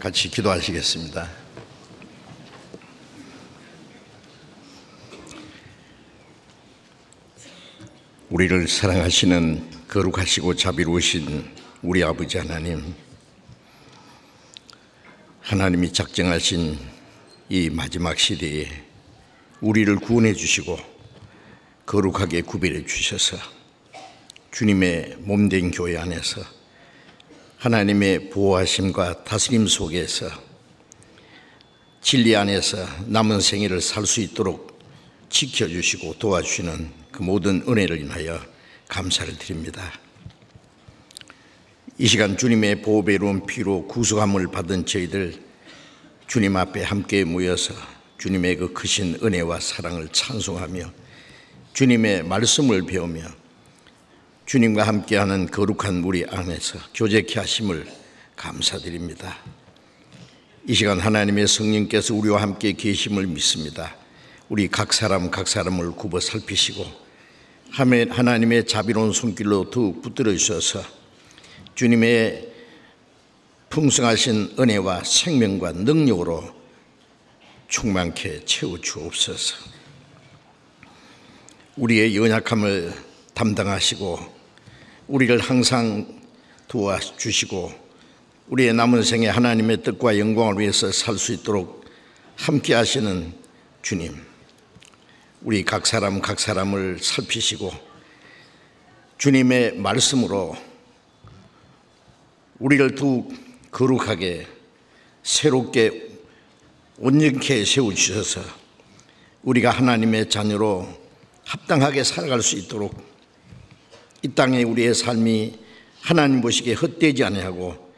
같이 기도하시겠습니다. 우리를 사랑하시는 거룩하시고 자비로우신 우리 아버지 하나님, 하나님이 작정하신 이 마지막 시대에 우리를 구원해 주시고 거룩하게 구별해 주셔서 주님의 몸된 교회 안에서 하나님의 보호하심과 다스림 속에서 진리 안에서 남은 생애를 살 수 있도록 지켜주시고 도와주시는 그 모든 은혜를 인하여 감사를 드립니다. 이 시간 주님의 보배로운 피로 구속함을 받은 저희들 주님 앞에 함께 모여서 주님의 그 크신 은혜와 사랑을 찬송하며 주님의 말씀을 배우며 주님과 함께하는 거룩한 무리 안에서 교제케 하심을 감사드립니다. 이 시간 하나님의 성령께서 우리와 함께 계심을 믿습니다. 우리 각 사람을 굽어 살피시고 하나님의 자비로운 손길로 더욱 붙들어 주셔서 주님의 풍성하신 은혜와 생명과 능력으로 충만케 채워주옵소서. 우리의 연약함을 담당하시고 우리를 항상 도와주시고 우리의 남은 생에 하나님의 뜻과 영광을 위해서 살 수 있도록 함께 하시는 주님, 우리 각 사람을 살피시고 주님의 말씀으로 우리를 더욱 거룩하게 새롭게 온전케 세워주셔서 우리가 하나님의 자녀로 합당하게 살아갈 수 있도록 이 땅에 우리의 삶이 하나님 보시기에 헛되지 아니하고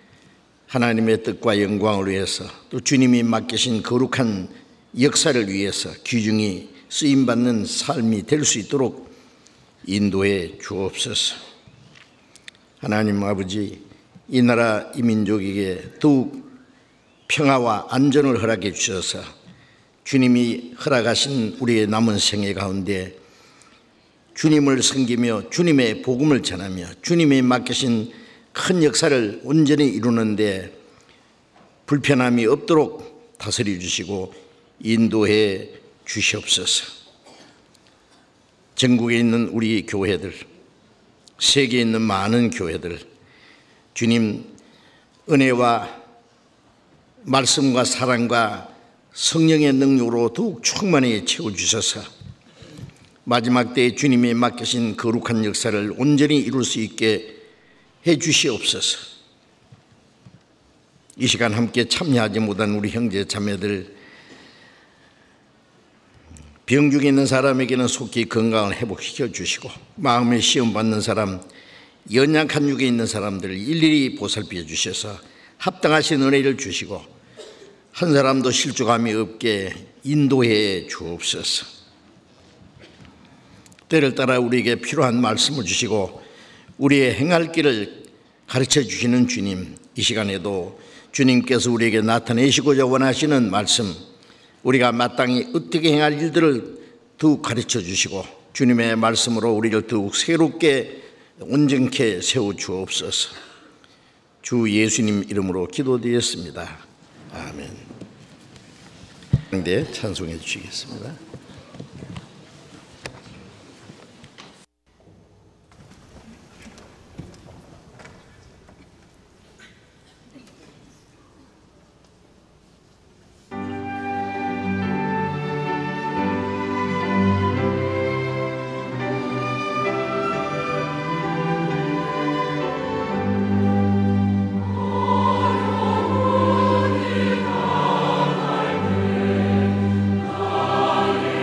하나님의 뜻과 영광을 위해서 또 주님이 맡기신 거룩한 역사를 위해서 귀중히 쓰임받는 삶이 될 수 있도록 인도해 주옵소서. 하나님 아버지, 이 나라 이 민족에게 더욱 평화와 안전을 허락해 주셔서 주님이 허락하신 우리의 남은 생애 가운데 주님을 섬기며 주님의 복음을 전하며 주님이 맡기신 큰 역사를 온전히 이루는데 불편함이 없도록 다스려 주시고 인도해 주시옵소서. 전국에 있는 우리 교회들, 세계에 있는 많은 교회들, 주님 은혜와 말씀과 사랑과 성령의 능력으로 더욱 충만히 채워주셔서 마지막 때에 주님이 맡기신 거룩한 역사를 온전히 이룰 수 있게 해 주시옵소서. 이 시간 함께 참여하지 못한 우리 형제 자매들, 병 중에 있는 사람에게는 속히 건강을 회복시켜 주시고 마음에 시험 받는 사람, 연약한 육에 있는 사람들을 일일이 보살펴 주셔서 합당하신 은혜를 주시고 한 사람도 실족함이 없게 인도해 주옵소서. 때를 따라 우리에게 필요한 말씀을 주시고 우리의 행할 길을 가르쳐 주시는 주님, 이 시간에도 주님께서 우리에게 나타내시고자 원하시는 말씀, 우리가 마땅히 어떻게 행할 일들을 더욱 가르쳐 주시고 주님의 말씀으로 우리를 더욱 새롭게 온전케 세워주옵소서. 주 예수님 이름으로 기도드렸습니다. 아멘. 네, 찬송해 주시겠습니다. Oh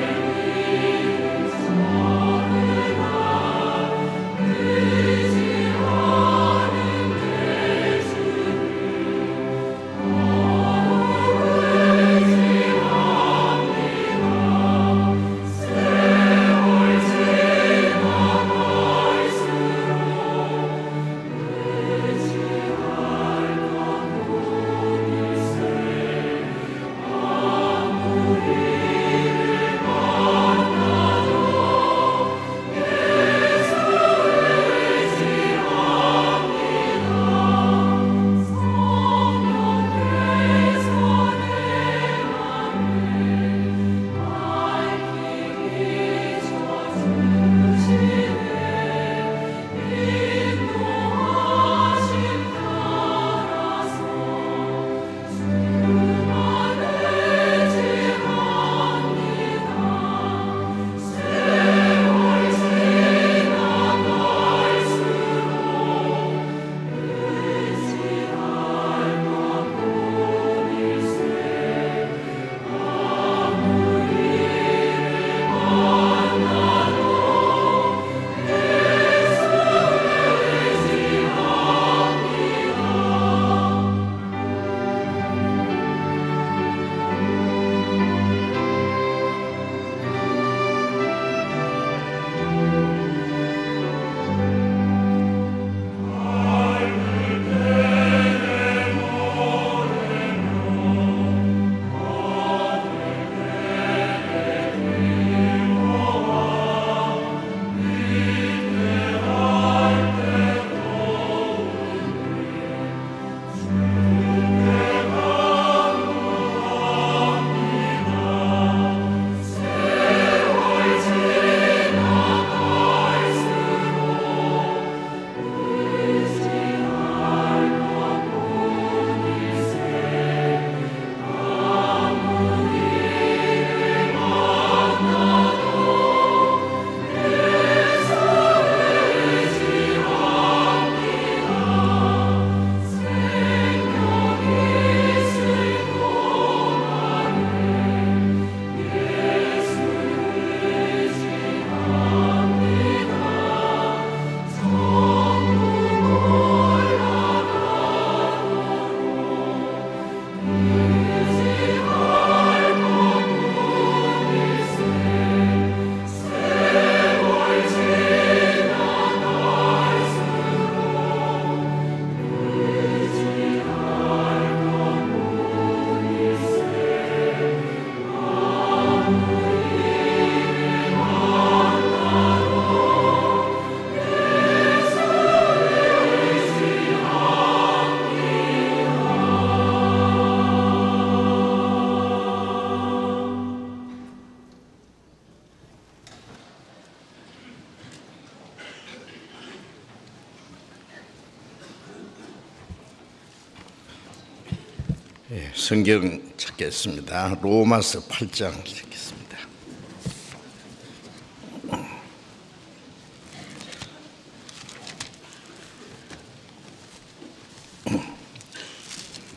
성경 찾겠습니다. 로마서 8장 찾겠습니다.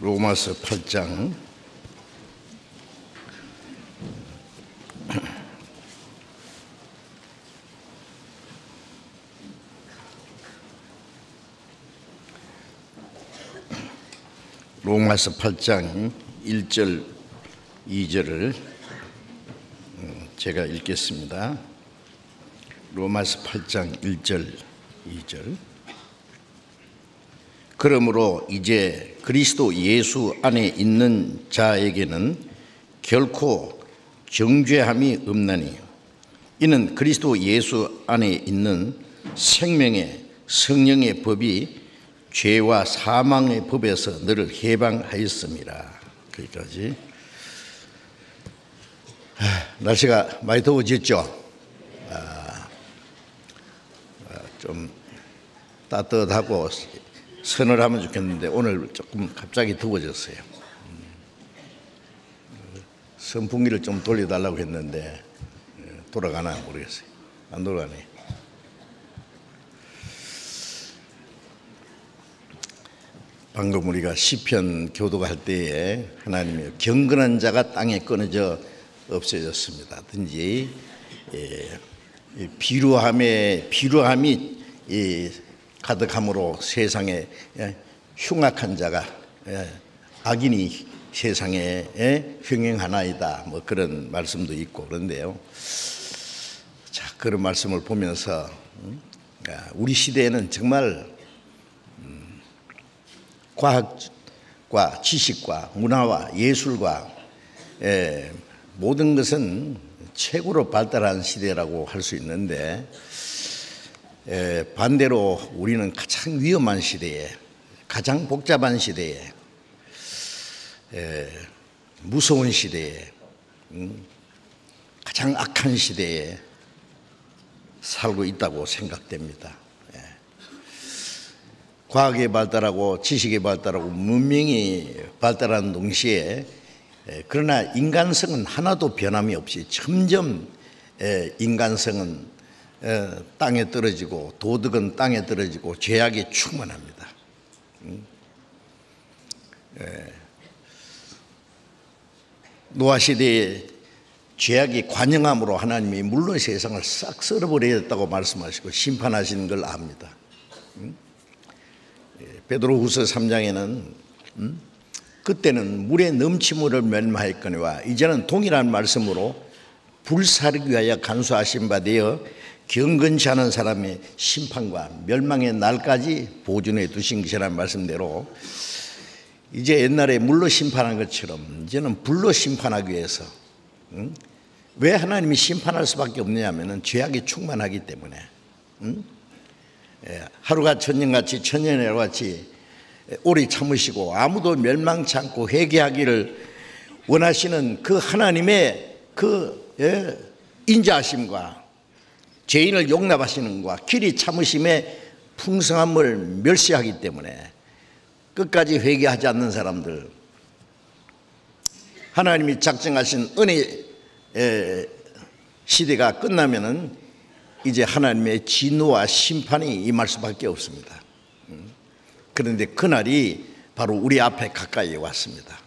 로마서 8장 로마서 8장 1절 2절을 제가 읽겠습니다. 로마서 8장 1절 2절. 그러므로 이제 그리스도 예수 안에 있는 자에게는 결코 정죄함이 없나니 이는 그리스도 예수 안에 있는 생명의 성령의 법이 죄와 사망의 법에서 너를 해방하였습니다. 거기까지. 날씨가 많이 더워졌죠. 좀 따뜻하고 서늘하면 좋겠는데 오늘 조금 갑자기 더워졌어요. 선풍기를 좀 돌려달라고 했는데 돌아가나 모르겠어요. 안 돌아가네. 방금 우리가 시편 교독할 때에 하나님의 경건한 자가 땅에 끊어져 없어졌습니다. 든지 비루함이 가득함으로 세상에 흉악한 자가 악인이 세상에 흥행하나이다. 뭐 그런 말씀도 있고 그런데요. 자, 그런 말씀을 보면서 우리 시대에는 정말 과학과 지식과 문화와 예술과 모든 것은 최고로 발달한 시대라고 할 수 있는데 반대로 우리는 가장 위험한 시대에, 가장 복잡한 시대에, 무서운 시대에, 가장 악한 시대에 살고 있다고 생각됩니다. 과학이 발달하고 지식이 발달하고 문명이 발달하는 동시에 그러나 인간성은 하나도 변함이 없이 점점 인간성은 땅에 떨어지고 도덕은 땅에 떨어지고 죄악이 충만합니다. 노아 시대에 죄악이 관영함으로 하나님이 물론 세상을 싹 썰어버리겠다고 말씀하시고 심판하시는 걸 압니다. 베드로후서 3장에는 그때는 물에 넘침으로 멸망하였거니와 이제는 동일한 말씀으로 불사르기 위하여 간수하신 바 되어 경건치 않은 사람의 심판과 멸망의 날까지 보존해 두신 것이라는 말씀대로 이제 옛날에 물로 심판한 것처럼 이제는 불로 심판하기 위해서 왜 하나님이 심판할 수밖에 없느냐면 죄악이 충만하기 때문에 하루가 천년같이 천년이라고 같이 오래 참으시고 아무도 멸망치 않고 회개하기를 원하시는 그 하나님의 그 인자하심과 죄인을 용납하시는 것과 길이 참으심의 풍성함을 멸시하기 때문에 끝까지 회개하지 않는 사람들, 하나님이 작정하신 은혜 시대가 끝나면은 이제 하나님의 진노와 심판이 임할 수밖에 없습니다. 그런데 그날이 바로 우리 앞에 가까이 왔습니다.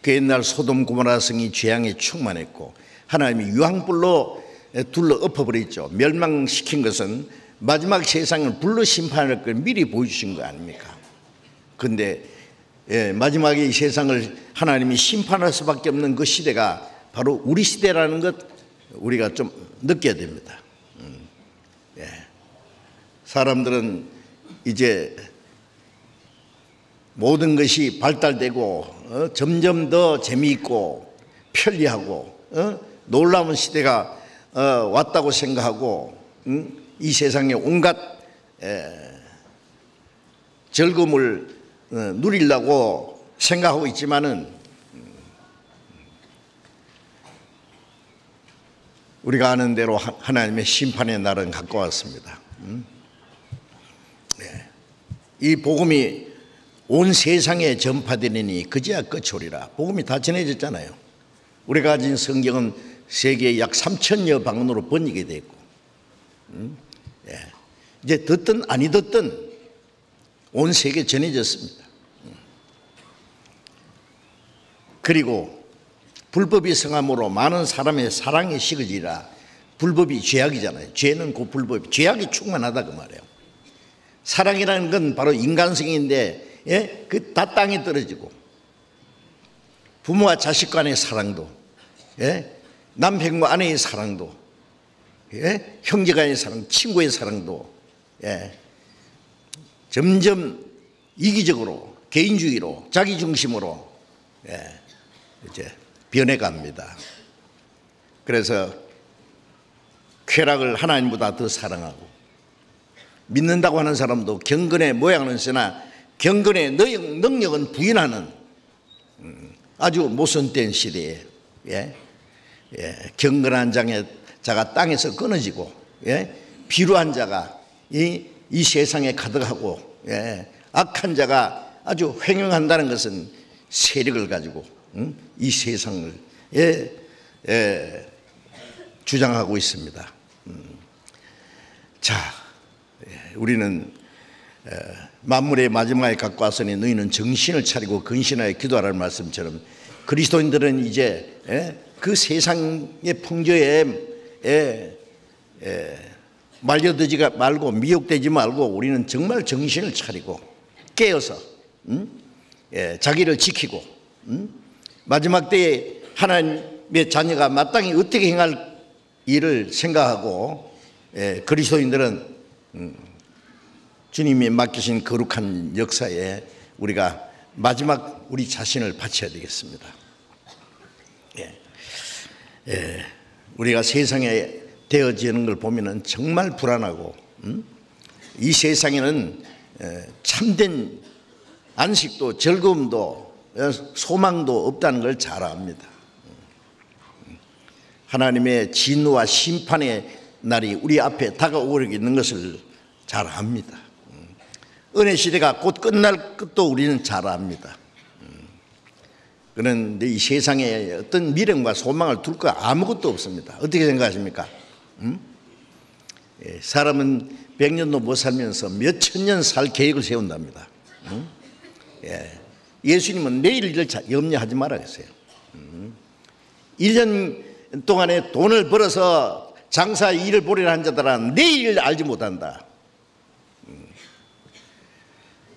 그 옛날 소돔 고모라 성이 죄악에 충만했고 하나님이 유황불로 둘러 엎어버렸죠. 멸망시킨 것은 마지막 세상을 불로 심판할 걸 미리 보여주신 거 아닙니까? 그런데 마지막에 이 세상을 하나님이 심판할 수밖에 없는 그 시대가 바로 우리 시대라는 것 우리가 좀 느껴야 됩니다. 사람들은 이제 모든 것이 발달되고 점점 더 재미있고 편리하고 놀라운 시대가 왔다고 생각하고 이 세상의 온갖 즐거움을 누리려고 생각하고 있지만은 우리가 아는 대로 하나님의 심판의 날은 가까웠습니다. 이 복음이 온 세상에 전파되리니 그제야 끝이오리라. 복음이 다 전해졌잖아요. 우리가 가진 성경은 세계 약 3,000여 방언으로 번역이 됐고, 이제 듣든 아니 듣든 온 세계에 전해졌습니다. 그리고 불법이 성함으로 많은 사람의 사랑이 식어지라. 불법이 죄악이잖아요. 죄는 그 불법이, 죄악이 충만하다 그 말이에요. 사랑이라는 건 바로 인간성인데, 예? 그 다 땅에 떨어지고, 부모와 자식 간의 사랑도, 예? 남편과 아내의 사랑도, 예? 형제 간의 사랑, 친구의 사랑도, 예? 점점 이기적으로, 개인주의로, 자기중심으로, 예? 이제 변해갑니다. 그래서 쾌락을 하나님보다 더 사랑하고, 믿는다고 하는 사람도 경건의 모양은 쓰나 경건의 능력은 부인하는 아주 모순된 시대에, 예? 예, 경건한 자가 땅에서 끊어지고, 예? 비루한 자가 이 세상에 가득하고, 예? 악한 자가 아주 횡행한다는 것은 세력을 가지고 이 세상을, 예, 주장하고 있습니다. 자, 우리는 만물의 마지막에 갖고 왔으니 너희는 정신을 차리고 근신하여 기도하라는 말씀처럼 그리스도인들은 이제 그 세상의 풍조에 말려들지 말고 미혹되지 말고 우리는 정말 정신을 차리고 깨어서 자기를 지키고 마지막 때에 하나님의 자녀가 마땅히 어떻게 행할 일을 생각하고 그리스도인들은 주님이 맡기신 거룩한 역사에 우리가 마지막 우리 자신을 바쳐야 되겠습니다. 우리가 세상에 되어지는 걸 보면 정말 불안하고, 이 세상에는 참된 안식도 즐거움도 소망도 없다는 걸 잘 압니다. 하나님의 진노와 심판의 날이 우리 앞에 다가오고 있는 것을 잘 압니다. 은혜 시대가 곧 끝날 것도 우리는 잘 압니다. 그런데 이 세상에 어떤 미래과 소망을 둘 거 아무것도 없습니다. 어떻게 생각하십니까? 사람은 100년도 못 살면서 몇 천 년 살 계획을 세운답니다. 예수님은 내일 일을 염려하지 말라 했어요. 1년 동안에 돈을 벌어서 장사 일을 보려는 한 자들은 내일을 알지 못한다.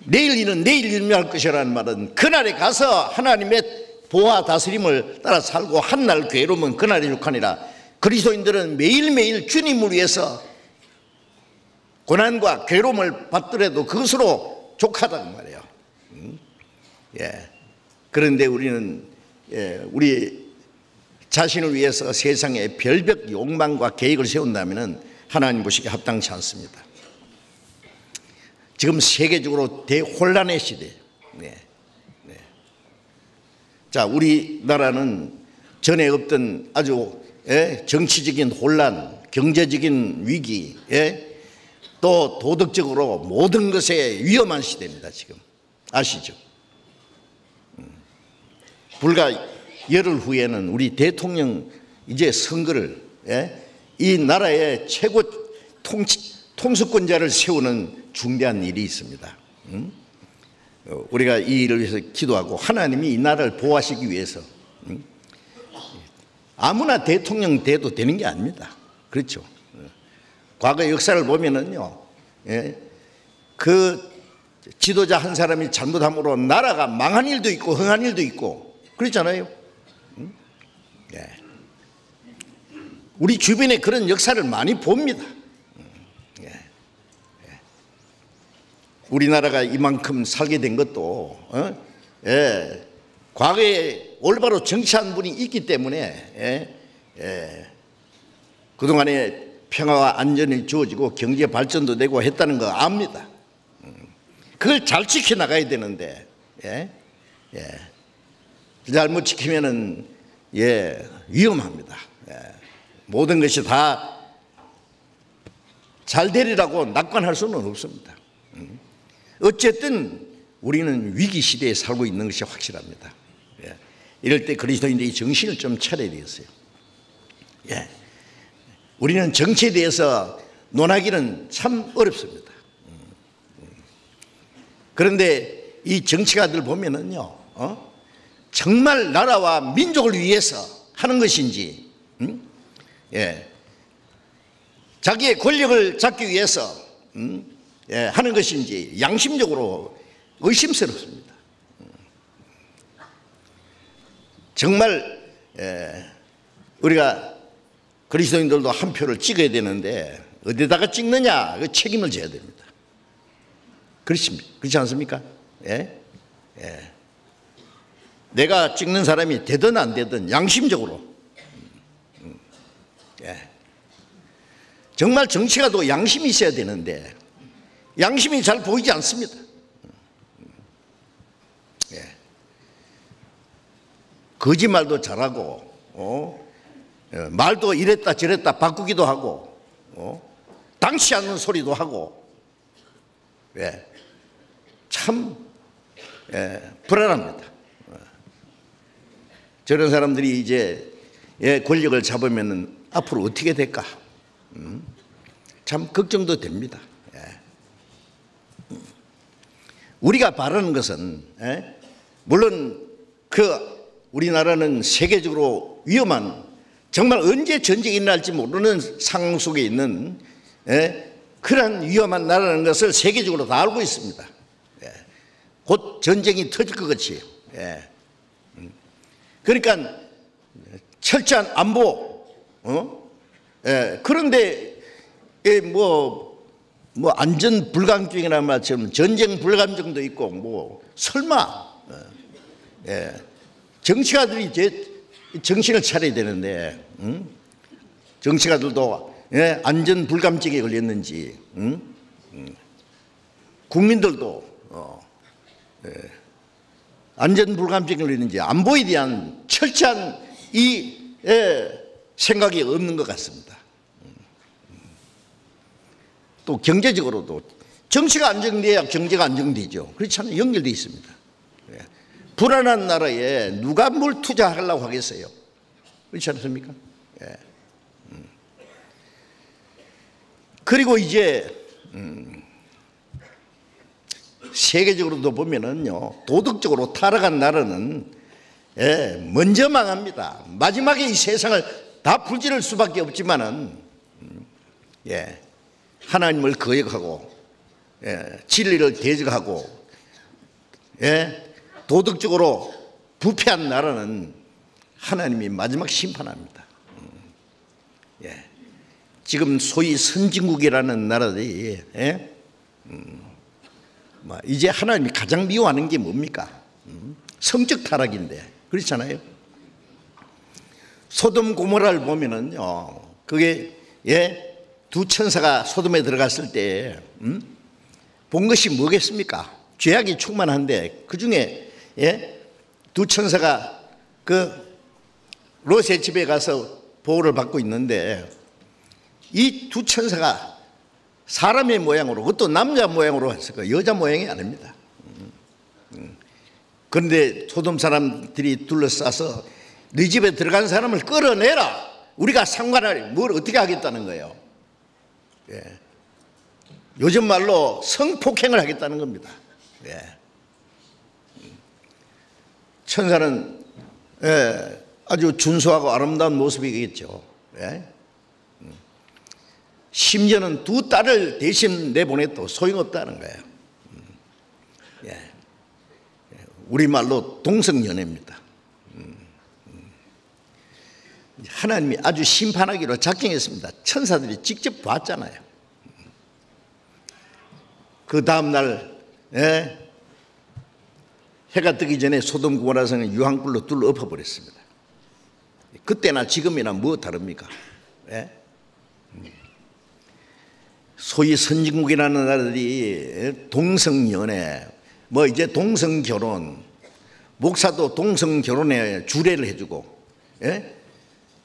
내일 일은 내일 일명할 것이라는 말은 그날에 가서 하나님의 보호와 다스림을 따라 살고 한날 괴로우면 그날이 육하니라. 그리스도인들은 매일매일 주님을 위해서 고난과 괴로움을 받더라도 그것으로 족하다는 말이에요. 그런데 우리는 우리 자신을 위해서 세상에 별별 욕망과 계획을 세운다면 하나님 보시기에 합당치 않습니다. 지금 세계적으로 대혼란의 시대. 자, 우리나라는 전에 없던 아주 정치적인 혼란, 경제적인 위기, 또 도덕적으로 모든 것에 위험한 시대입니다. 지금 아시죠? 불과 열흘 후에는 우리 대통령 이제 선거를, 이 나라의 최고 통수권자를 세우는 중대한 일이 있습니다. 우리가 이 일을 위해서 기도하고 하나님이 이 나라를 보호하시기 위해서 아무나 대통령 돼도 되는 게 아닙니다. 그렇죠? 과거 역사를 보면은요, 그 지도자 한 사람이 잘못함으로 나라가 망한 일도 있고 흥한 일도 있고 그렇잖아요. 우리 주변에 그런 역사를 많이 봅니다. 우리나라가 이만큼 살게 된 것도 과거에 올바로 정치한 분이 있기 때문에 그동안에 평화와 안전이 주어지고 경제 발전도 되고 했다는 거 압니다. 그걸 잘 지켜나가야 되는데 잘못 지키면은 위험합니다. 모든 것이 다 잘 되리라고 낙관할 수는 없습니다. 어쨌든 우리는 위기 시대에 살고 있는 것이 확실합니다. 예. 이럴 때 그리스도인들이 정신을 좀 차려야 되겠어요. 예. 우리는 정치에 대해서 논하기는 참 어렵습니다. 그런데 이 정치가들 보면은요, 정말 나라와 민족을 위해서 하는 것인지, 예. 자기의 권력을 잡기 위해서 예, 하는 것인지 양심적으로 의심스럽습니다. 정말 우리가 그리스도인들도 한 표를 찍어야 되는데 어디다가 찍느냐 그 책임을 져야 됩니다. 그렇지 않습니까? 예? 예. 내가 찍는 사람이 되든 안 되든 양심적으로 예. 정말 정치가 또 양심이 있어야 되는데 양심이 잘 보이지 않습니다. 예. 거짓말도 잘하고 말도 이랬다 저랬다 바꾸기도 하고 당치 않는 소리도 하고 예. 참 불안합니다. 저런 사람들이 이제 권력을 잡으면 앞으로 어떻게 될까? 참 걱정도 됩니다. 우리가 바라는 것은 물론 우리나라는 세계적으로 위험한 정말 언제 전쟁이 날지 모르는 상황 속에 있는 그런 위험한 나라라는 것을 세계적으로 다 알고 있습니다. 곧 전쟁이 터질 것 같이. 그러니까 철저한 안보. 그런데 뭐 안전 불감증이라는 말처럼 전쟁 불감증도 있고 뭐 설마 정치가들이 이제 정신을 차려야 되는데 정치가들도 안전 불감증에 걸렸는지 국민들도 안전 불감증에 걸렸는지 안보에 대한 철저한 이 생각이 없는 것 같습니다. 또 경제적으로도 정치가 안정돼야 경제가 안정되죠. 그렇지 않아요? 연결되어 있습니다. 불안한 나라에 누가 뭘 투자하려고 하겠어요? 그렇지 않습니까? 그리고 이제 세계적으로도 보면은요, 도덕적으로 타락한 나라는 먼저 망합니다. 마지막에 이 세상을 다 불지를 수밖에 없지만은 하나님을 거역하고 진리를 대적하고 도덕적으로 부패한 나라는 하나님이 마지막 심판합니다. 지금 소위 선진국이라는 나라들이 이제 하나님이 가장 미워하는 게 뭡니까? 성적 타락인데 그렇잖아요. 소돔 고모라를 보면은요, 그게 두 천사가 소돔에 들어갔을 때 본 것이 뭐겠습니까? 죄악이 충만한데 그 중에 두 천사가 그 롯의 집에 가서 보호를 받고 있는데 이 두 천사가 사람의 모양으로, 그것도 남자 모양으로 했을 거예요. 여자 모양이 아닙니다. 그런데 소돔 사람들이 둘러싸서 네 집에 들어간 사람을 끌어내라. 우리가 상관을 뭘 어떻게 하겠다는 거예요. 요즘 말로 성폭행을 하겠다는 겁니다. 천사는 아주 준수하고 아름다운 모습이겠죠. 심지어는 두 딸을 대신 내보내도 소용없다는 거예요. 우리말로 동성연애입니다. 하나님이 아주 심판하기로 작정했습니다. 천사들이 직접 봤잖아요. 그 다음날 해가 뜨기 전에 소돔 고모라 성은 유황불로 둘러 엎어버렸습니다. 그때나 지금이나 뭐 다릅니까? 소위 선진국이라는 나라들이 동성연애, 뭐 이제 동성결혼, 목사도 동성결혼에 주례를 해주고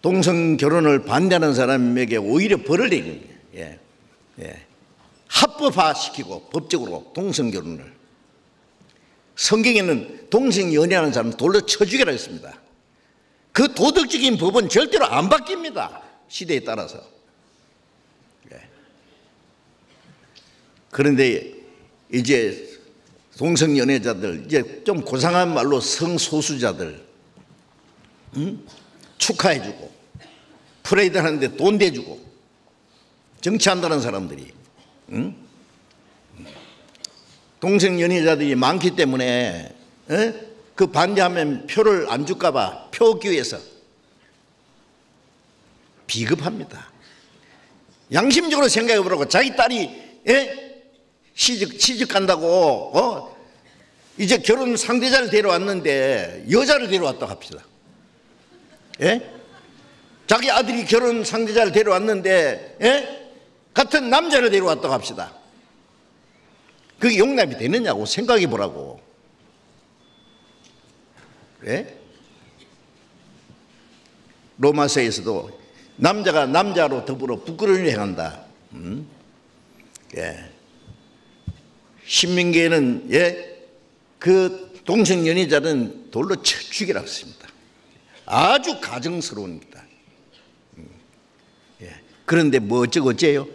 동성결혼을 반대하는 사람에게 오히려 벌을 내리는 거예요. 합법화시키고 법적으로 동성결혼을. 성경에는 동성 연애하는 사람 돌로 쳐 죽이라 했습니다. 그 도덕적인 법은 절대로 안 바뀝니다. 시대에 따라서. 그런데 이제 동성 연애자들, 이제 좀 고상한 말로 성소수자들, 축하해주고 프레이드 하는데 돈 대주고 정치한다는 사람들이, 동성 연애자들이 많기 때문에 그 반대하면 표를 안 줄까 봐 표기에서 비겁합니다. 양심적으로 생각해 보라고. 자기 딸이 시집 간다고 이제 결혼 상대자를 데려왔는데 여자를 데려왔다고 합시다. 자기 아들이 결혼 상대자를 데려왔는데 같은 남자를 데려왔다고 합시다. 그게 용납이 되느냐고 생각해 보라고. 로마서에서도 남자가 남자로 더불어 부끄러움을 행한다. 신명기에는 그 동성 연애자는 돌로 쳐 죽이라고 했습니다. 아주 가증스러운 겁니다. 그런데 뭐 어쩌고저쩌요?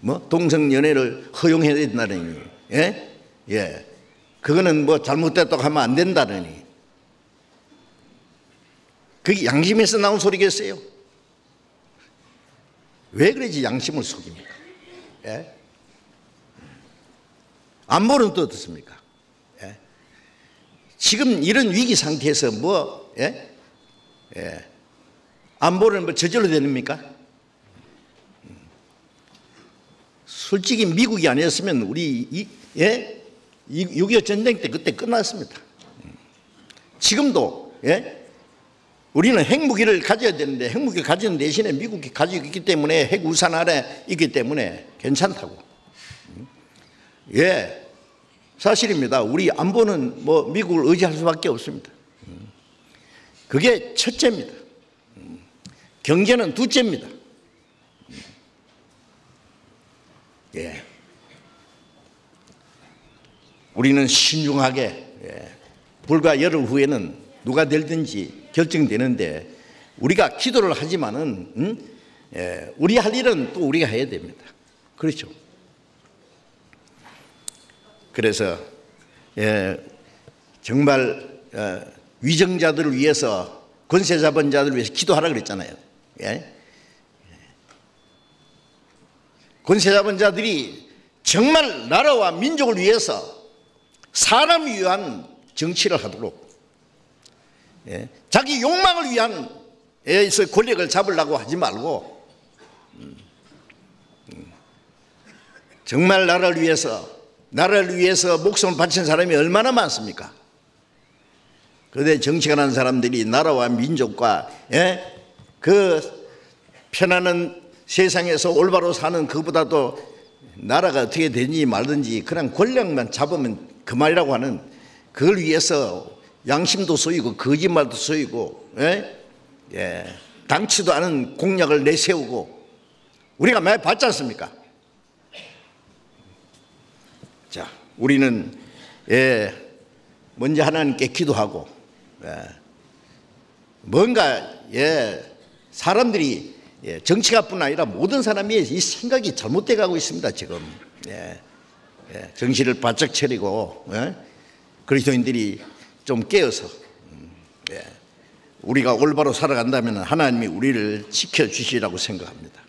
뭐 동성 연애를 허용해야 된다느니, 그거는 뭐 잘못됐다고 하면 안 된다느니, 그게 양심에서 나온 소리겠어요? 왜 그러지 양심을 속입니까? 안보는 또 어떻습니까? 지금 이런 위기 상태에서 안보를 뭐 저절로 됩니까? 솔직히 미국이 아니었으면 우리 6.25 전쟁 때 그때 끝났습니다. 지금도 우리는 핵무기를 가져야 되는데 핵무기를 가지는 대신에 미국이 가지고 있기 때문에 핵 우산 아래 있기 때문에 괜찮다고. 사실입니다. 우리 안보는 뭐 미국을 의지할 수밖에 없습니다. 그게 첫째입니다. 경제는 둘째입니다. 우리는 신중하게, 불과 열흘 후에는 누가 될든지 결정되는데 우리가 기도를 하지만은 우리 할 일은 또 우리가 해야 됩니다. 그렇죠? 그래서 정말 위정자들을 위해서, 권세 잡은 자들을 위해서 기도하라 그랬잖아요. 권세 잡은 자들이 정말 나라와 민족을 위해서 사람을 위한 정치를 하도록, 자기 욕망을 위한 권력을 잡으려고 하지 말고 정말 나라를 위해서 목숨을 바친 사람이 얼마나 많습니까? 그런데 정치가라는 사람들이 나라와 민족과 그 편안한 세상에서 올바로 사는 그보다도 나라가 어떻게 되든지 말든지 그냥 권력만 잡으면 그만이라고 하는, 그걸 위해서 양심도 쏘이고 거짓말도 쏘이고 당치도 않은 공약을 내세우고 우리가 많이 봤지 않습니까? 자, 우리는 먼저 하나님께 기도하고 뭔가 사람들이 정치가뿐 아니라 모든 사람이 이 생각이 잘못돼 가고 있습니다. 지금 정신을 바짝 차리고 그리스도인들이 좀 깨어서 우리가 올바로 살아간다면 하나님이 우리를 지켜주시라고 생각합니다.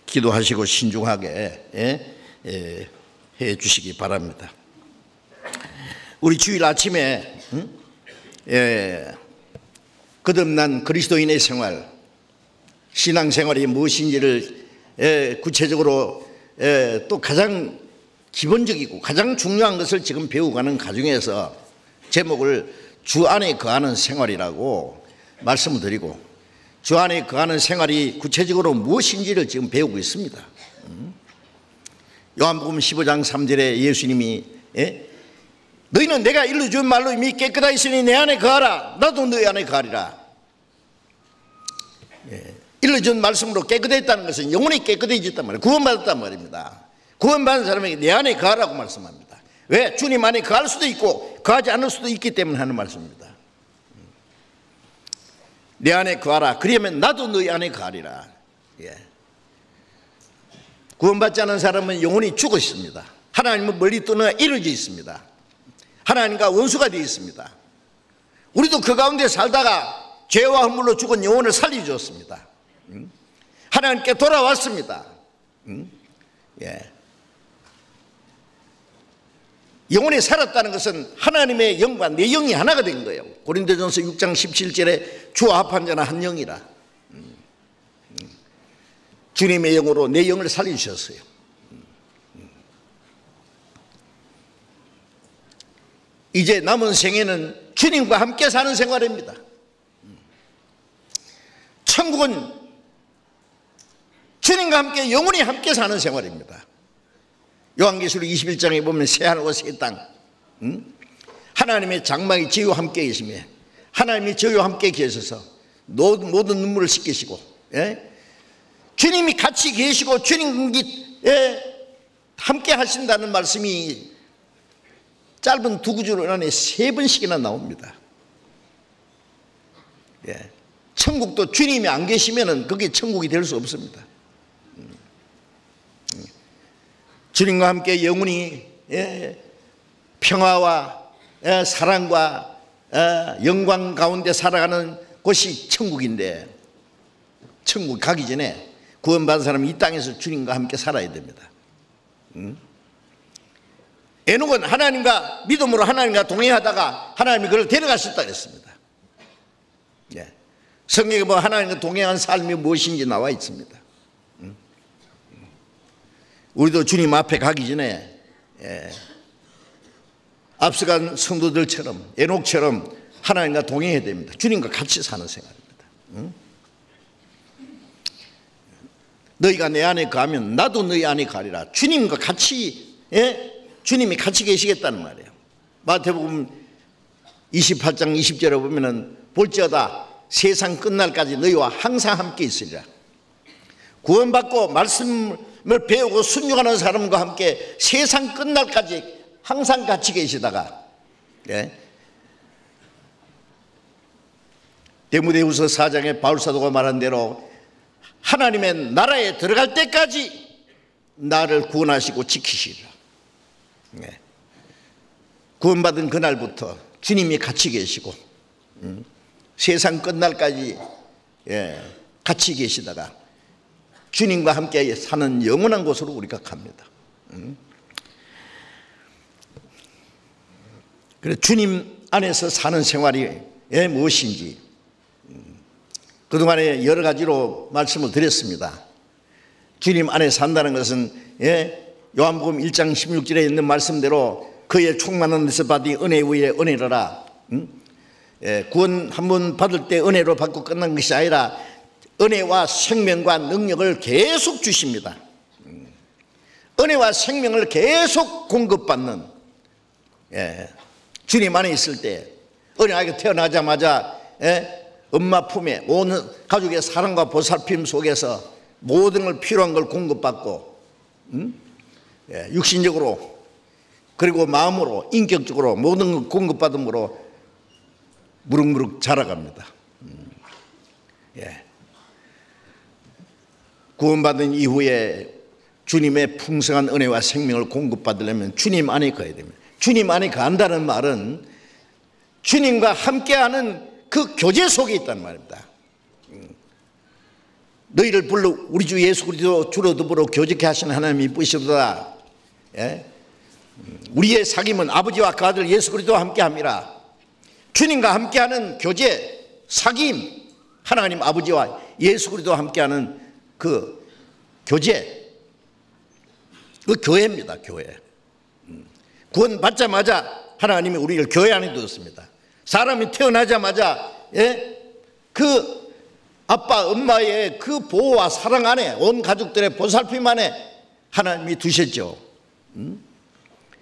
기도하시고 신중하게 해 주시기 바랍니다. 우리 주일 아침에 거듭난 그리스도인의 생활, 신앙생활이 무엇인지를 구체적으로 또 가장 기본적이고 가장 중요한 것을 지금 배워가는 과정에서 제목을 주 안에 거하는 생활이라고 말씀을 드리고, 주 안에 거하는 생활이 구체적으로 무엇인지를 지금 배우고 있습니다. 요한복음 15장 3절에 예수님이 너희는 내가 일러준 말로 이미 깨끗하게 있으니 내 안에 거하라, 나도 너희 안에 거하리라. 일러준 말씀으로 깨끗했다는 것은 영혼이 깨끗해졌단 말이에요. 구원받았단 말입니다. 구원받은 사람에게 내 안에 거하라고 말씀합니다. 왜? 주님 안에 거할 수도 있고 거하지 않을 수도 있기 때문에 하는 말씀입니다. 내 안에 거하라. 그러면 나도 너희 안에 거하리라. 예. 구원받지 않은 사람은 영혼이 죽어 있습니다. 하나님은 멀리 떠나 이루어져 있습니다. 하나님과 원수가 되어 있습니다. 우리도 그 가운데 살다가 죄와 허물로 죽은 영혼을 살려주었습니다. 하나님께 돌아왔습니다. 예. 영혼이 살았다는 것은 하나님의 영과 내 영이 하나가 된 거예요. 고린도전서 6장 17절에 주와 합한 자는 한 영이라. 주님의 영으로 내 영을 살려주셨어요. 이제 남은 생애는 주님과 함께 사는 생활입니다. 천국은 주님과 함께 영원히 함께 사는 생활입니다. 요한계시록 21장에 보면 새하늘과 새 땅, 하나님의 장막이 저희와 함께 계시며 하나님이 저희와 함께 계셔서 모든 눈물을 씻기시고, 예? 주님이 같이 계시고 주님과 함께 하신다는 말씀이 짧은 두 구절 안에 3번씩이나 나옵니다. 예. 천국도 주님이 안 계시면 그게 천국이 될 수 없습니다. 주님과 함께 영원히 평화와 사랑과 영광 가운데 살아가는 곳이 천국인데, 천국 가기 전에 구원받은 사람이 이 땅에서 주님과 함께 살아야 됩니다. 에녹은 하나님과 믿음으로 하나님과 동행하다가 하나님이 그를 데려가셨다 그랬습니다. 예. 성경에 보면 하나님과 동행한 삶이 무엇인지 나와 있습니다. 우리도 주님 앞에 가기 전에 앞서간 성도들처럼 에녹처럼 하나님과 동행해야 됩니다. 주님과 같이 사는 생활입니다. 너희가 내 안에 거하면 나도 너희 안에 거하리라. 주님과 같이, 주님이 같이 계시겠다는 말이에요. 마태복음 28장 20절에 보면은 볼지어다 세상 끝날까지 너희와 항상 함께 있으리라. 구원받고 말씀을 배우고 순종하는 사람과 함께 세상 끝날까지 항상 같이 계시다가, 디모데후서 4장에 바울사도가 말한 대로 하나님의 나라에 들어갈 때까지 나를 구원하시고 지키시리라. 구원받은 그날부터 주님이 같이 계시고 세상 끝날까지 같이 계시다가 주님과 함께 사는 영원한 곳으로 우리가 갑니다. 그래서 주님 안에서 사는 생활이 무엇인지 그동안에 여러 가지로 말씀을 드렸습니다. 주님 안에 산다는 것은 요한복음 1장 16절에 있는 말씀대로 그의 충만한 데서 받은 은혜 위에 은혜로라. 구원 한 번 받을 때 은혜로 받고 끝난 것이 아니라 은혜와 생명과 능력을 계속 주십니다. 은혜와 생명을 계속 공급받는, 주님 안에 있을 때 어린아이가 태어나자마자 엄마 품에 온 가족의 사랑과 보살핌 속에서 모든 걸 필요한 걸 공급받고 육신적으로 그리고 마음으로 인격적으로 모든 걸 공급받음으로 무럭무럭 자라갑니다. 구원받은 이후에 주님의 풍성한 은혜와 생명을 공급받으려면 주님 안에 거해야 됩니다. 주님 안에 거한다는 말은 주님과 함께하는 그 교제 속에 있다는 말입니다. 너희를 불러 우리 주 예수 그리스도 주로 더불어 교제케 하시는 하나님이 이쁘시도다. 우리의 사귐은 아버지와 그 아들 예수 그리스도와 함께함이라. 주님과 함께하는 교제, 사귐, 하나님 아버지와 예수 그리스도와 함께하는 그 교제, 그 교회입니다. 교회. 구원 받자마자 하나님이 우리를 교회 안에 두었습니다. 사람이 태어나자마자 그 아빠 엄마의 그 보호와 사랑 안에 온 가족들의 보살핌 안에 하나님이 두셨죠.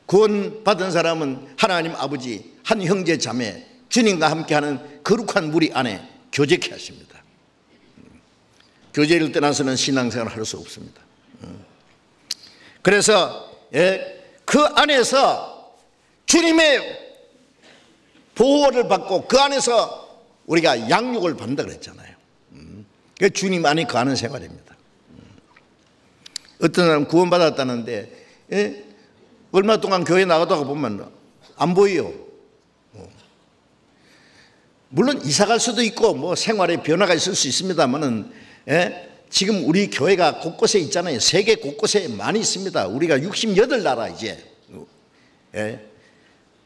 구원 받은 사람은 하나님 아버지 한 형제 자매 주님과 함께하는 거룩한 무리 안에 교제케 하십니다. 교제를 떠나서는 신앙생활을 할 수 없습니다. 그래서 그 안에서 주님의 보호를 받고 그 안에서 우리가 양육을 받는다 그랬잖아요. 그게 주님 안에 거하는 생활입니다. 어떤 사람은 구원받았다는데 얼마 동안 교회 나가다가 보면 안 보여요. 물론 이사 갈 수도 있고 뭐 생활에 변화가 있을 수 있습니다만은 지금 우리 교회가 곳곳에 있잖아요. 세계 곳곳에 많이 있습니다. 우리가 68나라 이제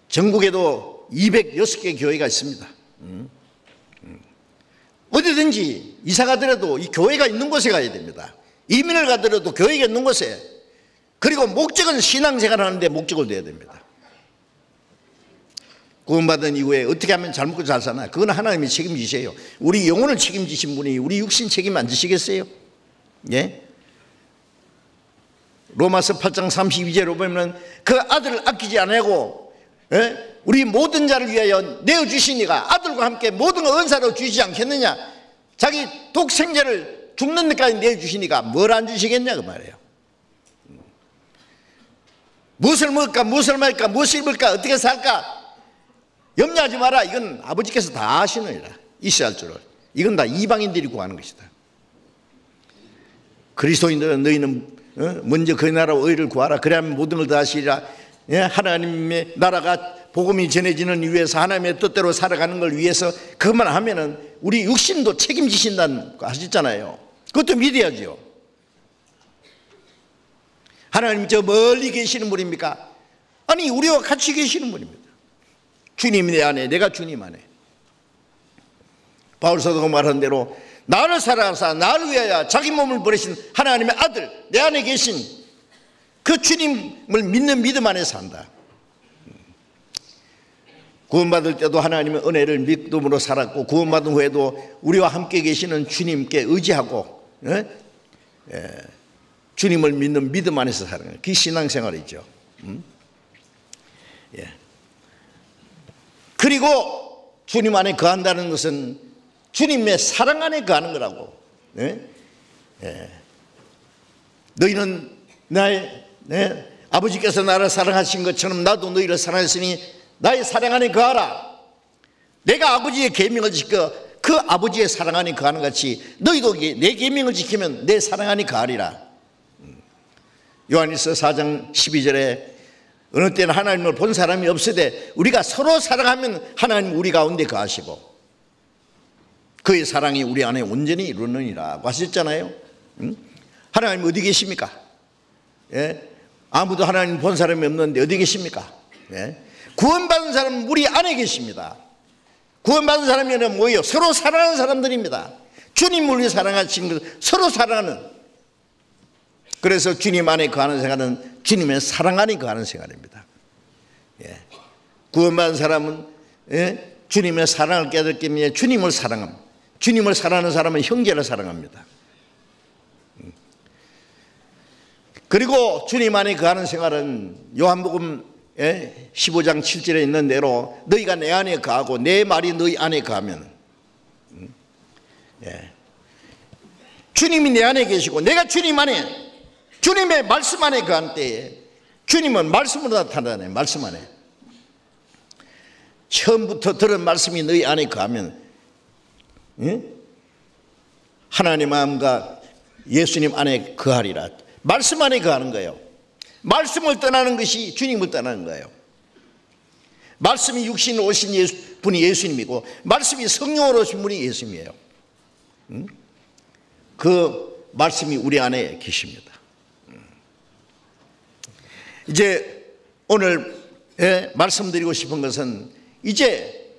전국에도 206개 교회가 있습니다. 어디든지 이사 가더라도 이 교회가 있는 곳에 가야 됩니다. 이민을 가더라도 교회가 있는 곳에. 그리고 목적은 신앙생활 하는데 목적을 둬야 됩니다. 구원받은 이후에 어떻게 하면 잘 먹고 잘 사나? 그건 하나님이 책임지세요. 우리 영혼을 책임지신 분이 우리 육신 책임 안 지시겠어요? 예? 로마서 8장 32절로 보면 그 아들을 아끼지 아니하고 우리 모든 자를 위하여 내어주시니가 아들과 함께 모든 은사로 주시지 않겠느냐? 자기 독생자를 죽는 데까지 내어주시니까 뭘 안 주시겠냐 그 말이에요. 무엇을 먹을까, 무엇을 마실까, 무엇을 입을까, 어떻게 살까 염려하지 마라. 이건 아버지께서 다 아시느니라. 있어야 할 줄을. 이건 다 이방인들이 구하는 것이다. 그리스도인들은 너희는 먼저 그 나라와 의를 구하라. 그래야만 모든 걸 다 하시리라. 하나님의 나라가 복음이 전해지는 위해서 하나님의 뜻대로 살아가는 걸 위해서 그것만 하면은 우리 육신도 책임지신다는 거 하셨잖아요. 그것도 믿어야죠. 하나님 저 멀리 계시는 분입니까? 아니 우리와 같이 계시는 분입니다. 주님이 내 안에, 내가 주님 안에. 바울 사도가 말한 대로 나를 사랑하사 나를 위하여 자기 몸을 버리신 하나님의 아들 내 안에 계신 그 주님을 믿는 믿음 안에 산다. 구원받을 때도 하나님의 은혜를 믿음으로 살았고 구원받은 후에도 우리와 함께 계시는 주님께 의지하고 주님을 믿는 믿음 안에서 사는 거예요. 그게 신앙생활이죠. 그리고 주님 안에 거한다는 것은 주님의 사랑 안에 거하는 거라고. 너희는 나의 아버지께서 나를 사랑하신 것처럼 나도 너희를 사랑했으니 나의 사랑 안에 거하라. 내가 아버지의 계명을 지켜 그 아버지의 사랑 안에 거하는 같이 너희도 내 계명을 지키면 내 사랑 안에 거하리라. 요한일서 4장 12절에 어느 때는 하나님을 본 사람이 없으되 우리가 서로 사랑하면 하나님 우리 가운데 거하시고 그의 사랑이 우리 안에 온전히 이루느니라고 하셨잖아요. 하나님 어디 계십니까? 아무도 하나님 본 사람이 없는데 어디 계십니까? 구원받은 사람은 우리 안에 계십니다. 구원받은 사람이란 뭐예요? 서로 사랑하는 사람들입니다. 주님을 위해 사랑하신 것, 서로 사랑하는. 그래서 주님 안에 거하는 생활은 주님의 사랑 안에 거하는 생활입니다. 구원받은 사람은 주님의 사랑을 깨닫기 때문에 주님을 사랑합니다. 주님을 사랑하는 사람은 형제를 사랑합니다. 그리고 주님 안에 거하는 생활은 요한복음 15장 7절에 있는 대로 너희가 내 안에 거하고 내 말이 너희 안에 거하면 주님이 내 안에 계시고 내가 주님 안에 주님의 말씀 안에 거한 때에 주님은 말씀으로 나타나네. 말씀 안에 처음부터 들은 말씀이 너희 안에 거하면 하나님 마음과 예수님 안에 거하리라. 말씀 안에 거하는 거예요. 말씀을 떠나는 것이 주님을 떠나는 거예요. 말씀이 육신으로 오신 분이 예수님이고 말씀이 성령으로 오신 분이 예수님이에요. 그 말씀이 우리 안에 계십니다. 이제 오늘 말씀드리고 싶은 것은 이제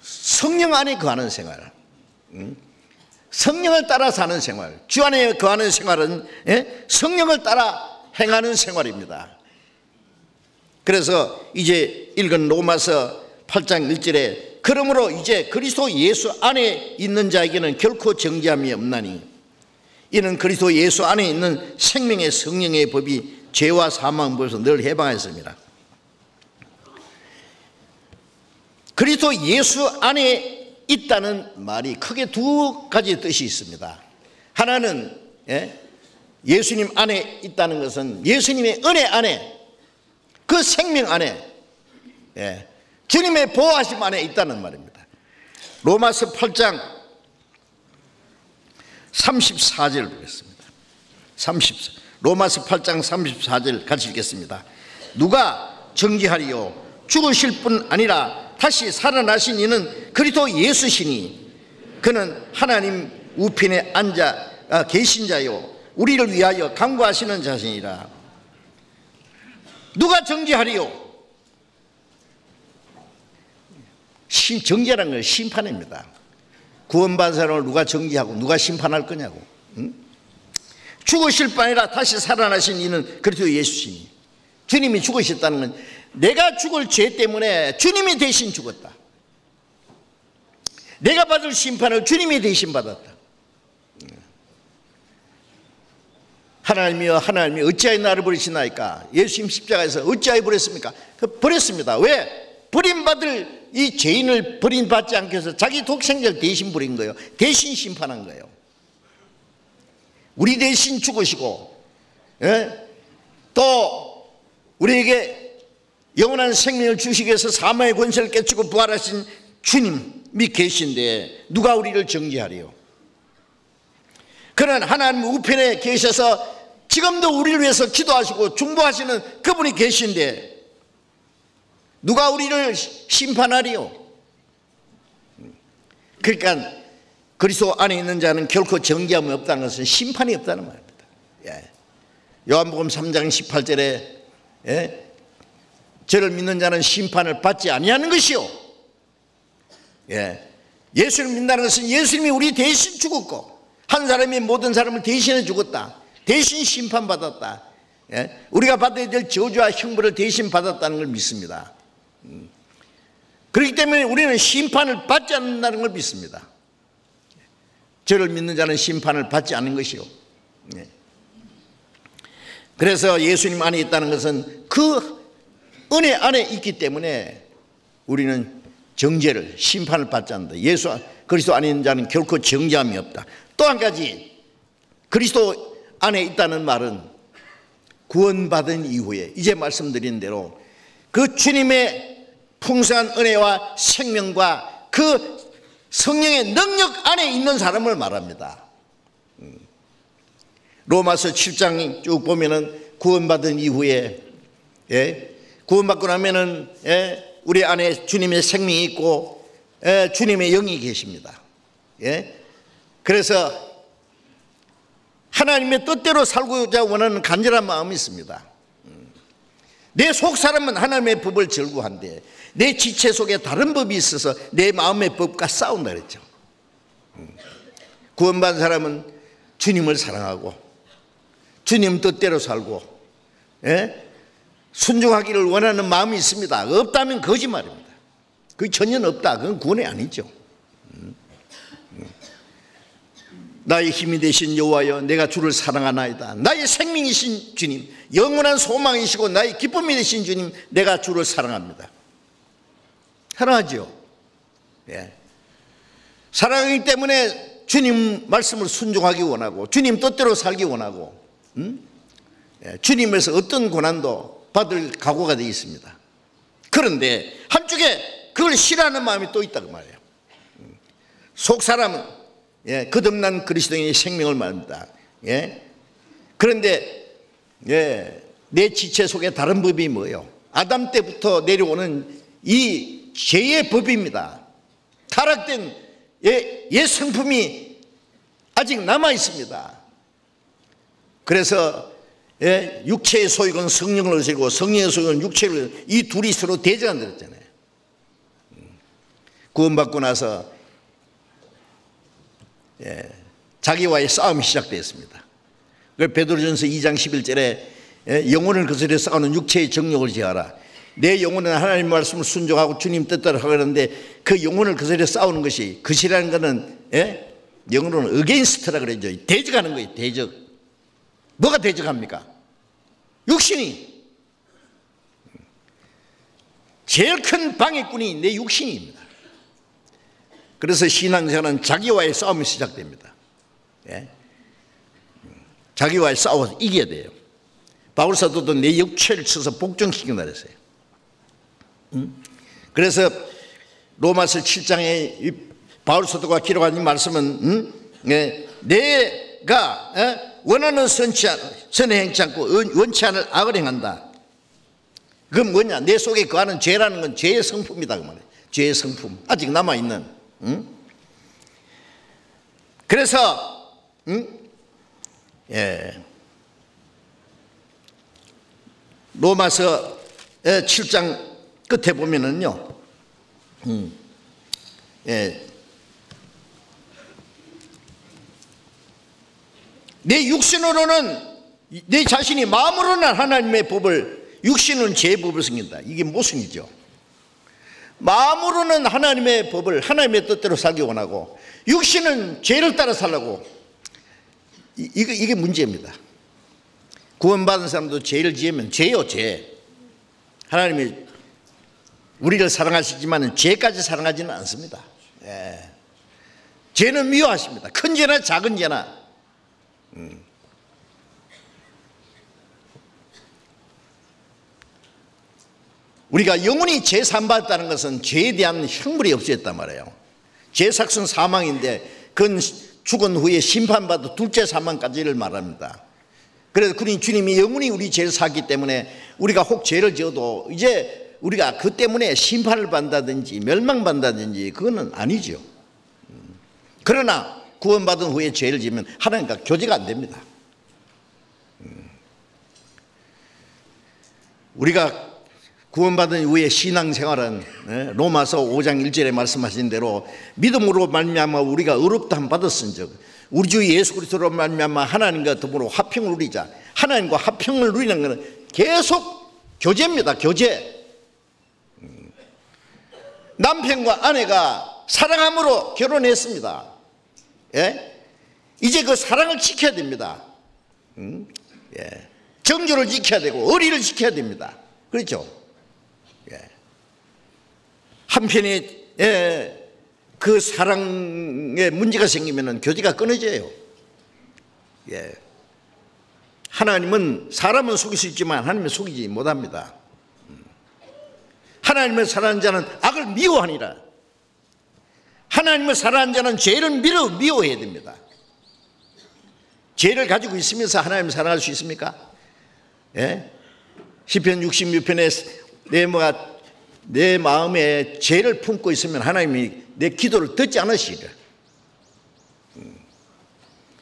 성령 안에 거하는 생활, 성령을 따라 사는 생활, 주 안에 거하는 생활은 성령을 따라 행하는 생활입니다. 그래서 이제 읽은 로마서 8장 1절에 그러므로 이제 그리스도 예수 안에 있는 자에게는 결코 정죄함이 없나니 이는 그리스도 예수 안에 있는 생명의 성령의 법이 죄와 사망의 법에서 늘 해방하였습니다. 그리스도 예수 안에 있다는 말이 크게 두 가지 뜻이 있습니다. 하나는 예수님 안에 있다는 것은 예수님의 은혜 안에 그 생명 안에 주님의 보호하심 안에 있다는 말입니다. 로마서 8장 34절 보겠습니다. 로마서 8장 34절 같이 읽겠습니다. 누가 정죄하리요? 죽으실 뿐 아니라 다시 살아나신 이는 그리스도 예수시니 그는 하나님 우편에 앉아 계신 자요 우리를 위하여 간구하시는 자신이라. 누가 정죄하리요? 정죄라는 건 심판입니다. 구원받은 사람을 누가 정죄하고 누가 심판할 거냐고. 죽으실 뿐 아니라 다시 살아나신 이는 그리스도 예수시니. 주님이 죽으셨다는 건 내가 죽을 죄 때문에 주님이 대신 죽었다. 내가 받을 심판을 주님이 대신 받았다. 하나님이여 하나님이 어찌하여 나를 버리시나이까? 예수님 십자가에서 어찌하여 버렸습니까? 버렸습니다. 왜? 버림받을 이 죄인을 버림받지 않기 위해서 자기 독생자를 대신 버린 거예요. 대신 심판한 거예요. 우리 대신 죽으시고 또 우리에게 영원한 생명을 주시기 위해서 사망의 권세를 깨치고 부활하신 주님이 계신데 누가 우리를 정죄하리요? 그는 하나님 우편에 계셔서 지금도 우리를 위해서 기도하시고 중보하시는 그분이 계신데 누가 우리를 심판하리요? 그러니까 그리스도 안에 있는 자는 결코 정죄함이 없다는 것은 심판이 없다는 말입니다. 요한복음 3장 18절에 저를 믿는 자는 심판을 받지 아니하는 것이요. 예수를 믿는다는 것은 예수님이 우리 대신 죽었고 한 사람이 모든 사람을 대신해 죽었다. 대신 심판받았다. 우리가 받아야 될 저주와 형벌을 대신 받았다는 걸 믿습니다. 그렇기 때문에 우리는 심판을 받지 않는다는 걸 믿습니다. 저를 믿는 자는 심판을 받지 않는 것이요. 그래서 예수님 안에 있다는 것은 그 은혜 안에 있기 때문에 우리는 정죄를 심판을 받지 않는다. 그리스도 안에 있는 자는 결코 정죄함이 없다. 또 한 가지 그리스도 안에 있다는 말은 구원받은 이후에 이제 말씀드린 대로 그 주님의 풍성한 은혜와 생명과 그 성령의 능력 안에 있는 사람을 말합니다. 로마서 7장 쭉 보면은 구원받은 이후에 구원받고 나면은 우리 안에 주님의 생명이 있고 주님의 영이 계십니다. 그래서 하나님의 뜻대로 살고자 원하는 간절한 마음이 있습니다. 내 속 사람은 하나님의 법을 절구한데 내 지체 속에 다른 법이 있어서 내 마음의 법과 싸운다 그랬죠. 구원받은 사람은 주님을 사랑하고 주님 뜻대로 살고 순종하기를 원하는 마음이 있습니다. 없다면 거짓말입니다. 그게 전혀 없다. 그건 구원이 아니죠. 나의 힘이 되신 여호와여 내가 주를 사랑하나이다. 나의 생명이신 주님, 영원한 소망이시고 나의 기쁨이 되신 주님, 내가 주를 사랑합니다. 사랑하죠. 사랑하기 때문에 주님 말씀을 순종하기 원하고 주님 뜻대로 살기 원하고 주님에서 어떤 고난도 받을 각오가 되어 있습니다. 그런데 한쪽에 그걸 싫어하는 마음이 또 있다고 말해요. 속 사람은 거듭난 그리스도인의 생명을 말합니다. 그런데 내 지체 속에 다른 법이 뭐예요? 아담 때부터 내려오는 이 죄의 법입니다. 타락된 옛 성품이 아직 남아 있습니다. 그래서 육체의 소욕은 성령을 의지고 성령의 소욕은 육체를, 이 둘이 서로 대적한다 그랬잖아요. 구원받고 나서 자기와의 싸움이 시작되었습니다. 베드로전서 2장 11절에 영혼을 거스려 싸우는 육체의 정욕을 제하라. 내 영혼은 하나님 말씀을 순종하고 주님 뜻대로 하려는데 그 영혼을 거스려 싸우는 것이, 것이라는 것은 영어로는 어게인스트라 그러죠. 대적하는 거예요. 대적. 뭐가 대적합니까? 육신이. 제일 큰 방해꾼이 내 육신입니다. 그래서 신앙생활은 자기와의 싸움이 시작됩니다. 자기와의 싸워서 이겨야 돼요. 바울 사도도 내 육체를 쳐서 복종시킨다 그랬어요. 그래서 로마서 7장에 바울 사도가 기록한 이 말씀은 내가 원하는 선을 행치 않고 원치 않을 악을 행한다. 그건 뭐냐? 내 속에 거하는 죄라는 건 죄의 성품이다 그 말이에요. 죄의 성품 아직 남아있는. 그래서 로마서 7장 끝에 보면은요, 내 육신으로는 내 자신이 마음으로는 하나님의 법을, 육신은 죄의 법을 섬긴다. 이게 모순이죠. 마음으로는 하나님의 법을, 하나님의 뜻대로 살기 원하고, 육신은 죄를 따라 살라고. 이게 문제입니다. 구원받은 사람도 죄를 지으면 죄요, 죄. 하나님이 우리를 사랑하시지만 죄까지 사랑하지는 않습니다. 죄는 미워하십니다. 큰 죄나 작은 죄나. 우리가 영원히 죄 사함받았다는 것은 죄에 대한 형벌이 없어졌단 말이에요. 죄 삭은 사망인데 그건 죽은 후에 심판받아 둘째 사망까지를 말합니다. 그래서 주님이 영원히 우리 죄를 사기 때문에 우리가 혹 죄를 지어도 이제 우리가 그 때문에 심판을 받는다든지 멸망받는다든지 그거는 아니죠. 그러나 구원받은 후에 죄를 지으면 하나님과 교제가 안 됩니다. 우리가 구원받은 이후에 신앙생활은 로마서 5장 1절에 말씀하신 대로 믿음으로 말미암아 우리가 의롭다함 받았은즉 우리 주 예수 그리스도로 말미암아 하나님과 더불어 화평을 누리자. 하나님과 화평을 누리는 것은 계속 교제입니다. 교제. 남편과 아내가 사랑함으로 결혼했습니다. 이제 그 사랑을 지켜야 됩니다. 정조를 지켜야 되고 의리를 지켜야 됩니다. 그렇죠? 한편에 그 사랑에 문제가 생기면 교제가 끊어져요. 하나님은 사람은 속일 수 있지만 하나님은 속이지 못합니다. 하나님을 사랑하는 자는 악을 미워하니라. 하나님을 사랑하는 자는 죄를 미워해야 됩니다. 죄를 가지고 있으면서 하나님을 사랑할 수 있습니까? 시편 66편에 내 마음에 죄를 품고 있으면 하나님이 내 기도를 듣지 않으시리라.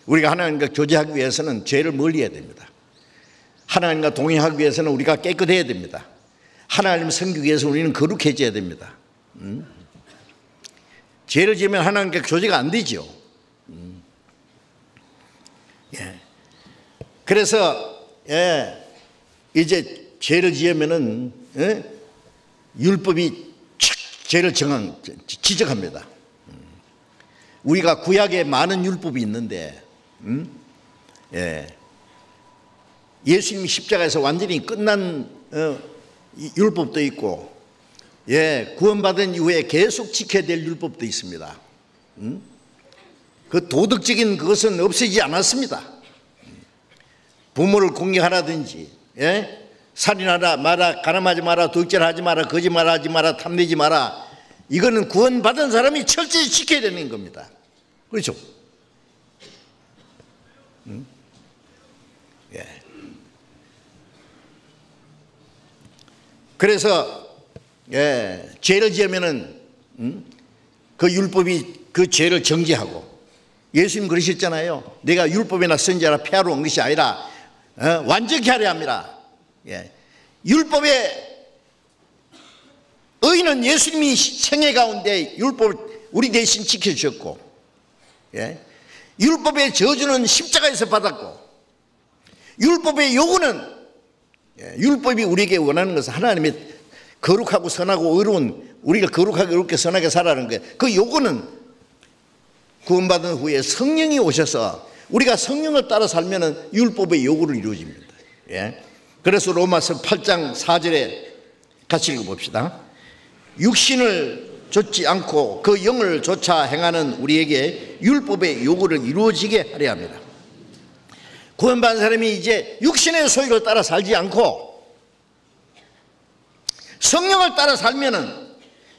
우리가 하나님과 교제하기 위해서는 죄를 멀리해야 됩니다. 하나님과 동행하기 위해서는 우리가 깨끗해야 됩니다. 하나님을 섬기기 위해서 우리는 거룩해져야 됩니다. 죄를 지으면 하나님과 교제가 안 되죠. 그래서 이제 죄를 지으면은 율법이 착 죄를 지적합니다. 우리가 구약에 많은 율법이 있는데 예수님이 십자가에서 완전히 끝난 율법도 있고 구원받은 이후에 계속 지켜야 될 율법도 있습니다. 그 도덕적인 그것은 없어지지 않았습니다. 부모를 공경하라든지 살인하라 마라, 가늠하지 마라, 도둑질하지 마라, 거짓말하지 마라, 탐내지 마라. 이거는 구원받은 사람이 철저히 지켜야 되는 겁니다. 그렇죠? 그래서 죄를 지으면은 그 율법이 그 죄를 정죄하고, 예수님 그러셨잖아요. 내가 율법이나 선지자라 폐하러 온 것이 아니라 완전히 하려 합니다. 율법의 의인은 예수님이 생애 가운데 율법을 우리 대신 지켜주셨고, 율법의 저주는 십자가에서 받았고, 율법의 요구는 율법이 우리에게 원하는 것은 하나님의 거룩하고 선하고 의로운, 우리가 거룩하게 의롭게 선하게 살아가는 거예요. 그 요구는 구원받은 후에 성령이 오셔서 우리가 성령을 따라 살면 율법의 요구를 이루어집니다. 그래서 로마서 8장 4절에 같이 읽어봅시다. 육신을 좇지 않고 그 영을 좇아 행하는 우리에게 율법의 요구를 이루어지게 하려 합니다. 구원받은 사람이 이제 육신의 소유를 따라 살지 않고 성령을 따라 살면은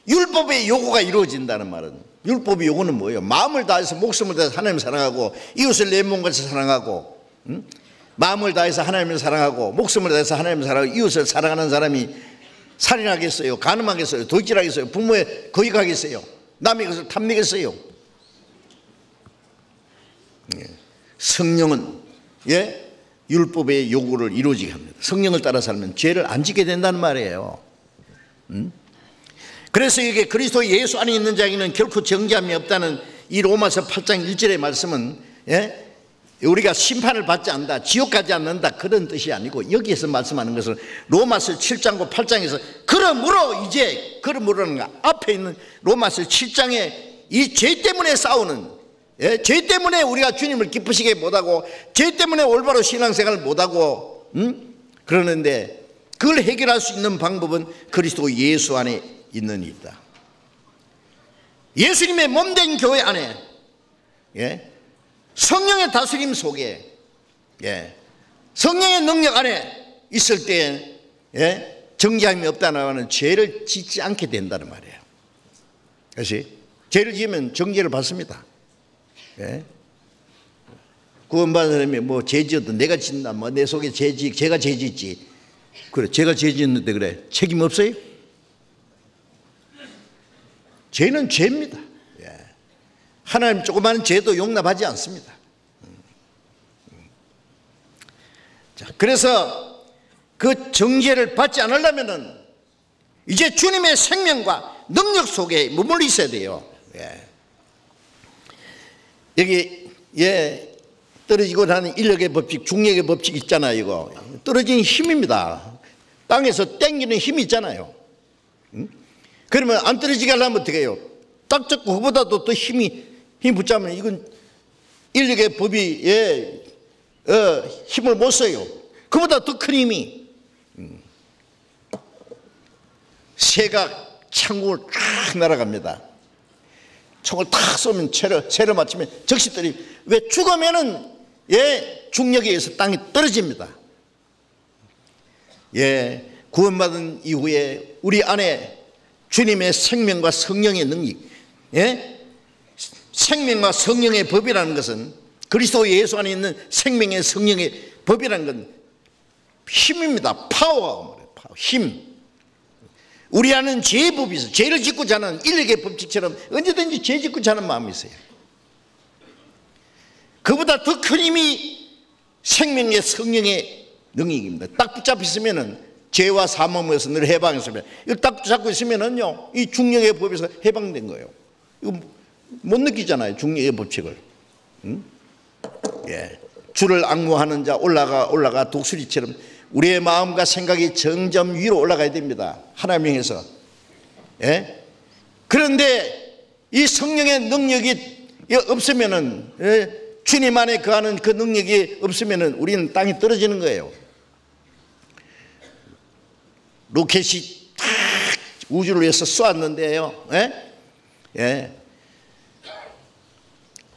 율법의 요구가 이루어진다는 말은, 율법의 요구는 뭐예요? 마음을 다해서 목숨을 다해서 하나님을 사랑하고 이웃을 내 몸같이 사랑하고, 마음을 다해서 하나님을 사랑하고 목숨을 다해서 하나님을 사랑하고 이웃을 사랑하는 사람이 살인하겠어요? 간음하겠어요? 도둑질하겠어요? 부모에 거역하겠어요? 남의 것을 탐내겠어요? 성령은 율법의 요구를 이루어지게 합니다. 성령을 따라 살면 죄를 안 짓게 된다는 말이에요. 그래서 이게 그리스도 예수 안에 있는 자에게는 결코 정죄함이 없다는 이 로마서 8장 1절의 말씀은 우리가 심판을 받지 않는다, 지옥 가지 않는다, 그런 뜻이 아니고, 여기에서 말씀하는 것은 로마서 7장과 8장에서 그러므로는 앞에 있는 로마서 7장에 이 죄 때문에 싸우는, 죄 때문에 우리가 주님을 기쁘시게 못하고 죄 때문에 올바로 신앙생활을 못하고 그러는데, 그걸 해결할 수 있는 방법은 그리스도 예수 안에 있는 일이다. 예수님의 몸된 교회 안에, 성령의 다스림 속에, 성령의 능력 안에 있을 때 정죄함이 없다는 말은 죄를 짓지 않게 된다는 말이에요. 그래서 죄를 지으면 정죄를 받습니다. 구원받은 사람이 뭐 죄 지어도 내가 짓나, 뭐 내 속에 제가 죄 짓지. 그래, 제가 죄 짓는데 그래, 책임 없어요? 죄는 죄입니다. 하나님 조그마한 죄도 용납하지 않습니다. 자, 그래서 그 정죄를 받지 않으려면은 이제 주님의 생명과 능력 속에 머물러 있어야 돼요. 여기 떨어지고 나는 인력의 법칙, 중력의 법칙 있잖아요. 이거 떨어지는 힘입니다. 땅에서 땡기는 힘이 있잖아요. 그러면 안 떨어지게 하려면 어떻게 해요? 딱 잡고 그보다도 더 힘 붙자면 이건 인력의 법이 힘을 못 써요. 그보다 더 큰 힘이, 새가 창공을 쫙 날아갑니다. 총을 탁 쏘면 채를 맞추면 적시 떨어지. 왜? 죽으면은 중력에 의해서 땅이 떨어집니다. 구원받은 이후에 우리 안에 주님의 생명과 성령의 능력, 생명과 성령의 법이라는 것은, 그리스도 예수 안에 있는 생명의 성령의 법이라는 건 힘입니다. 파워가 힘. 우리 안은 죄의 법이 있어요. 죄를 짓고자 하는 인력의 법칙처럼 언제든지 죄 짓고자 하는 마음이 있어요. 그보다 더 큰 힘이 생명의 성령의 능력입니다. 딱 붙잡혀 있으면은 죄와 사망에서 늘 해방했으면, 이거 딱 잡고 있으면은요, 이 중력의 법에서 해방된 거예요. 이거 못 느끼잖아요, 중력의 법칙을. 주를 앙무하는 자 올라가 독수리처럼 우리의 마음과 생각이 점점 위로 올라가야 됩니다. 하나님 향해서. 그런데 이 성령의 능력이 없으면은, 주님 안에 거하는 그 능력이 없으면은 우리는 땅에 떨어지는 거예요. 로켓이 탁 우주를 위해서 쏘았는데요,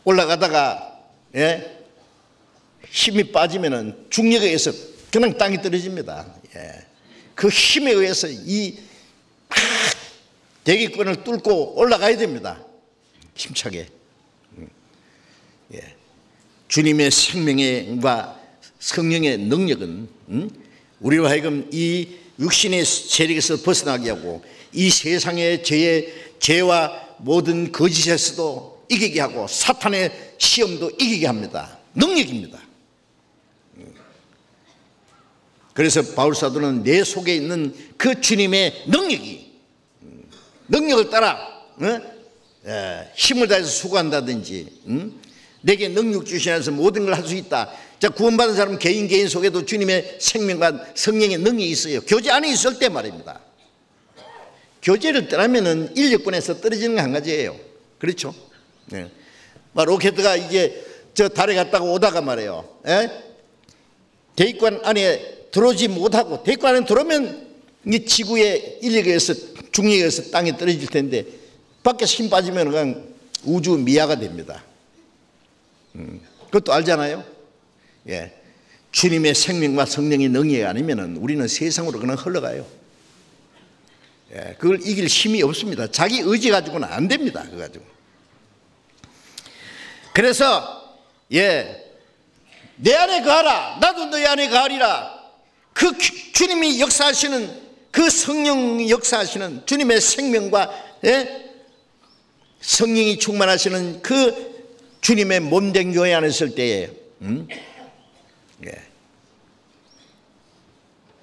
올라가다가 힘이 빠지면은 중력에 의해서 그냥 땅이 떨어집니다. 그 힘에 의해서 이 대기권을 뚫고 올라가야 됩니다. 힘차게. 주님의 생명과 성령의 능력은 우리로 하여금 이 육신의 세력에서 벗어나게 하고, 이 세상의 죄와 모든 거짓에서도 이기게 하고, 사탄의 시험도 이기게 합니다. 능력입니다. 그래서 바울사도는 내 속에 있는 그 주님의 능력을 따라 힘을 다해서 수고한다든지, 내게 능력 주시면서 모든 걸 할 수 있다. 자, 구원받은 사람 개인 속에도 주님의 생명과 성령의 능력이 있어요. 교제 안에 있을 때 말입니다. 교제를 떠나면은 인력권에서 떨어지는 게 한 가지예요. 그렇죠? 로켓가 이제 저 달에 갔다가 오다가 말이에요, 대기권 안에 들어오지 못하고, 대기권 안에 들어오면 이 지구의 인력에 의해서, 중력에 의해서 땅에 떨어질 텐데, 밖에서 힘 빠지면 그냥 우주 미아가 됩니다. 그것도 알잖아요. 주님의 생명과 성령의 능력이 아니면은 우리는 세상으로 그냥 흘러가요. 예, 그걸 이길 힘이 없습니다. 자기 의지 가지고는 안 됩니다. 그거 가지고. 그래서 내 안에 거하라, 나도 너희 안에 거하리라. 그 주님이 역사하시는, 그 성령이 역사하시는 주님의 생명과 성령이 충만하시는 그 주님의 몸된 교회 안에 있을 때에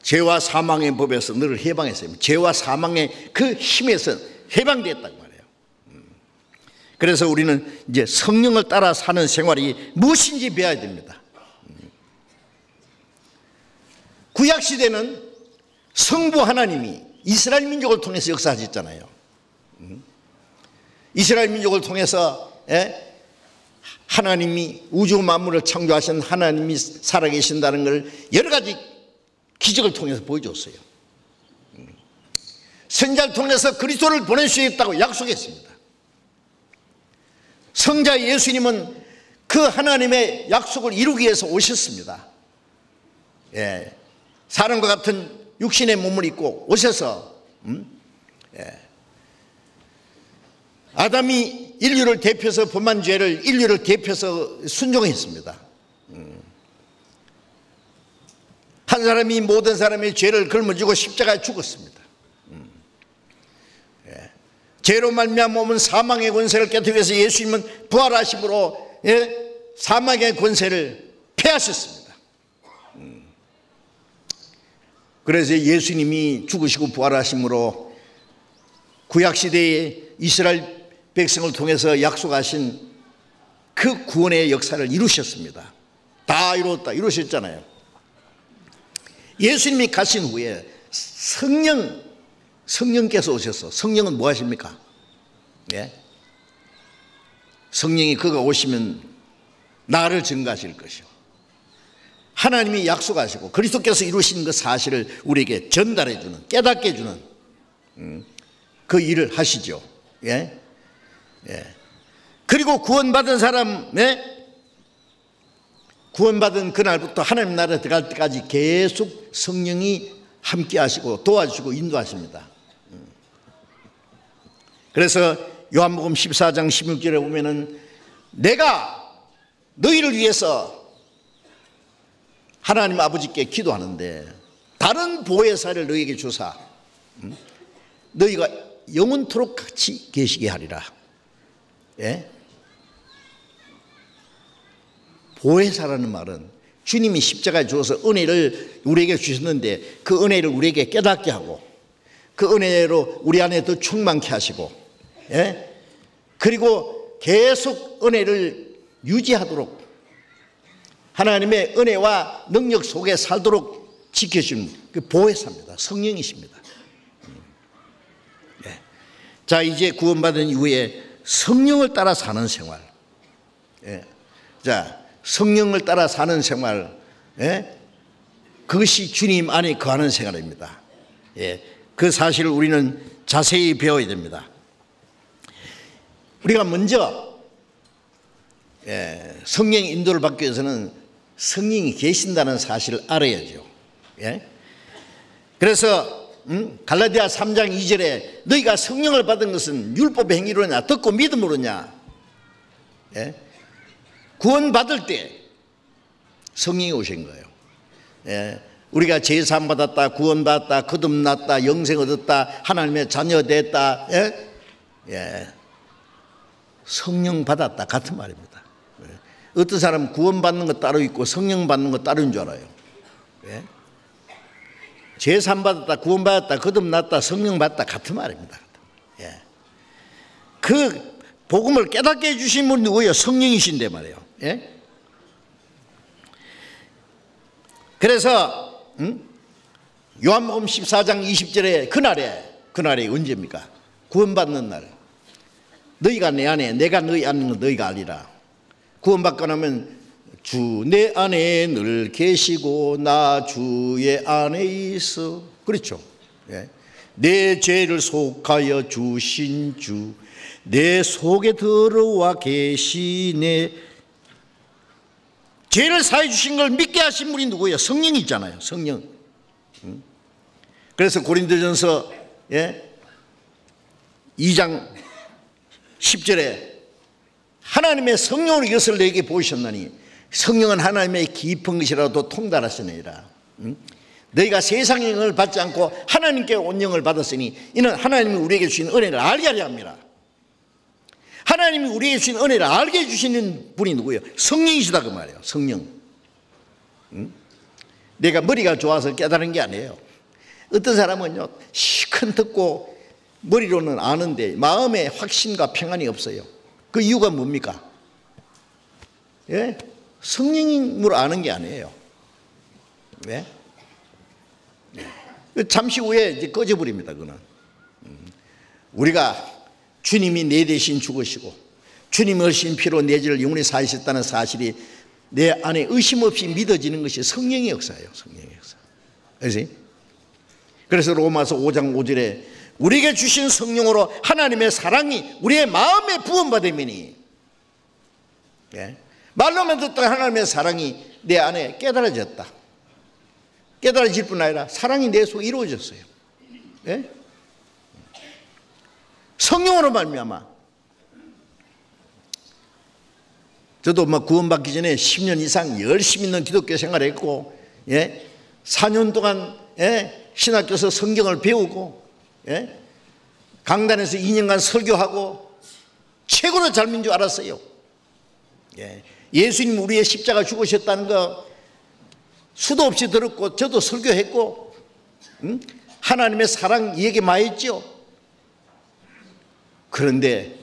죄와 사망의 법에서 너를 해방했어요. 죄와 사망의 그 힘에서 해방됐단 말이에요. 그래서 우리는 이제 성령을 따라 사는 생활이 무엇인지 배워야 됩니다. 구약시대는 성부 하나님이 이스라엘 민족을 통해서 역사하셨잖아요. 이스라엘 민족을 통해서 하나님이 우주 만물을 창조하신 하나님이 살아계신다는 걸 여러 가지 기적을 통해서 보여줬어요. 선지자를 통해서 그리스도를 보내주시겠다고 약속했습니다. 성자 예수님은 그 하나님의 약속을 이루기 위해서 오셨습니다. 사람과 같은 육신의 몸을 입고 오셔서 아담이 인류를 대표해서 범한 죄를 인류를 대표해서 순종했습니다. 한 사람이 모든 사람의 죄를 걸머지고 십자가에 죽었습니다. 죄로 말미암아 온 사망의 권세를 깨뜨리기 위해서 예수님은 부활하심으로 사망의 권세를 폐하셨습니다. 그래서 예수님이 죽으시고 부활하심으로 구약시대의 이스라엘 백성을 통해서 약속하신 그 구원의 역사를 이루셨습니다. 다 이루었다, 이루셨잖아요. 예수님이 가신 후에 성령께서 오셔서, 성령은 뭐 하십니까? 성령이 그가 오시면 나를 증거하실 것이요, 하나님이 약속하시고 그리스도께서 이루신 그 사실을 우리에게 전달해 주는, 깨닫게 해주는 그 일을 하시죠. 그리고 구원받은 사람, 구원받은 그날부터 하나님 나라에 들어갈 때까지 계속 성령이 함께 하시고 도와주시고 인도하십니다. 그래서 요한복음 14장 16절에 보면은 내가 너희를 위해서 하나님 아버지께 기도하는데 다른 보혜사를 너희에게 주사 너희가 영원토록 같이 계시게 하리라. 보혜사라는 말은 주님이 십자가에 주어서 은혜를 우리에게 주셨는데 그 은혜를 우리에게 깨닫게 하고 그 은혜로 우리 안에 더 충만케 하시고 그리고 계속 은혜를 유지하도록 하나님의 은혜와 능력 속에 살도록 지켜주는 그 보혜사입니다. 성령이십니다. 자, 이제 구원받은 이후에 성령을 따라 사는 생활. 자, 성령을 따라 사는 생활, 그것이 주님 안에 거하는 생활입니다. 그 사실을 우리는 자세히 배워야 됩니다. 우리가 먼저 성령의 인도를 받기 위해서는 성령이 계신다는 사실을 알아야죠. 그래서 갈라디아 3장 2절에 너희가 성령을 받은 것은 율법의 행위로냐 듣고 믿음으로냐. 구원받을 때 성령이 오신 거예요. 우리가 제사함 받았다, 구원받았다, 거듭났다, 영생 얻었다, 하나님의 자녀 됐다, 성령 받았다 같은 말입니다. 어떤 사람은 구원받는 거 따로 있고 성령 받는 거 따로인 줄 알아요. 제사함 받았다, 구원받았다, 거듭났다, 성령 받았다 같은 말입니다. 그 복음을 깨닫게 해주신 분이 누구예요? 성령이신데 말이에요. 그래서 요한복음 14장 20절에 그날에 언제입니까? 구원받는 날. 너희가 내 안에 내가 너희 안에 있는 거 너희가 알리라. 구원받고 나면 주 내 안에 늘 계시고 나 주의 안에 있어. 그렇죠. 내 죄를 속하여 주신 주 내 속에 들어와 계시네. 죄를 사해 주신 걸 믿게 하신 분이 누구예요? 성령이잖아요. 성령. 그래서 고린도전서 2장 10절에 하나님의 성령으로 이것을 내게 보이셨나니 성령은 하나님의 깊은 것이라도 통달하시느니라. 너희가 세상의 영을 받지 않고 하나님께 온 영을 받았으니 이는 하나님이 우리에게 주신 은혜를 알게 하려 합니다. 하나님이 우리에게 주신 은혜를 알게 해주시는 분이 누구예요? 성령이시다 그 말이에요. 성령. 내가 머리가 좋아서 깨달은 게 아니에요. 어떤 사람은요 시큰 듣고 머리로는 아는데 마음에 확신과 평안이 없어요. 그 이유가 뭡니까? 예? 성령으로 아는 게 아니에요. 왜? 잠시 후에 이제 꺼져버립니다. 그는 우리가 주님이 내 대신 죽으시고 주님이 흘리신 피로 내 죄를 영원히 사하셨다는 사실이 내 안에 의심 없이 믿어지는 것이 성령의 역사예요. 성령의 역사. 그래서 로마서 5장 5절에 우리에게 주신 성령으로 하나님의 사랑이 우리의 마음에 부음받으매니, 예? 말로만 듣다가 하나님의 사랑이 내 안에 깨달아졌다. 깨달아질 뿐 아니라 사랑이 내 속에 이루어졌어요. 예? 성령으로 말미암아. 저도 구원받기 전에 10년 이상 열심히 있는 기독교 생활했고, 예? 4년 동안, 예? 신학교에서 성경을 배우고, 예? 강단에서 2년간 설교하고 최고로 잘 믿는 줄 알았어요. 예? 예수님 우리의 십자가 죽으셨다는 거 수도 없이 들었고 저도 설교했고, 하나님의 사랑 얘기 많이 했죠. 그런데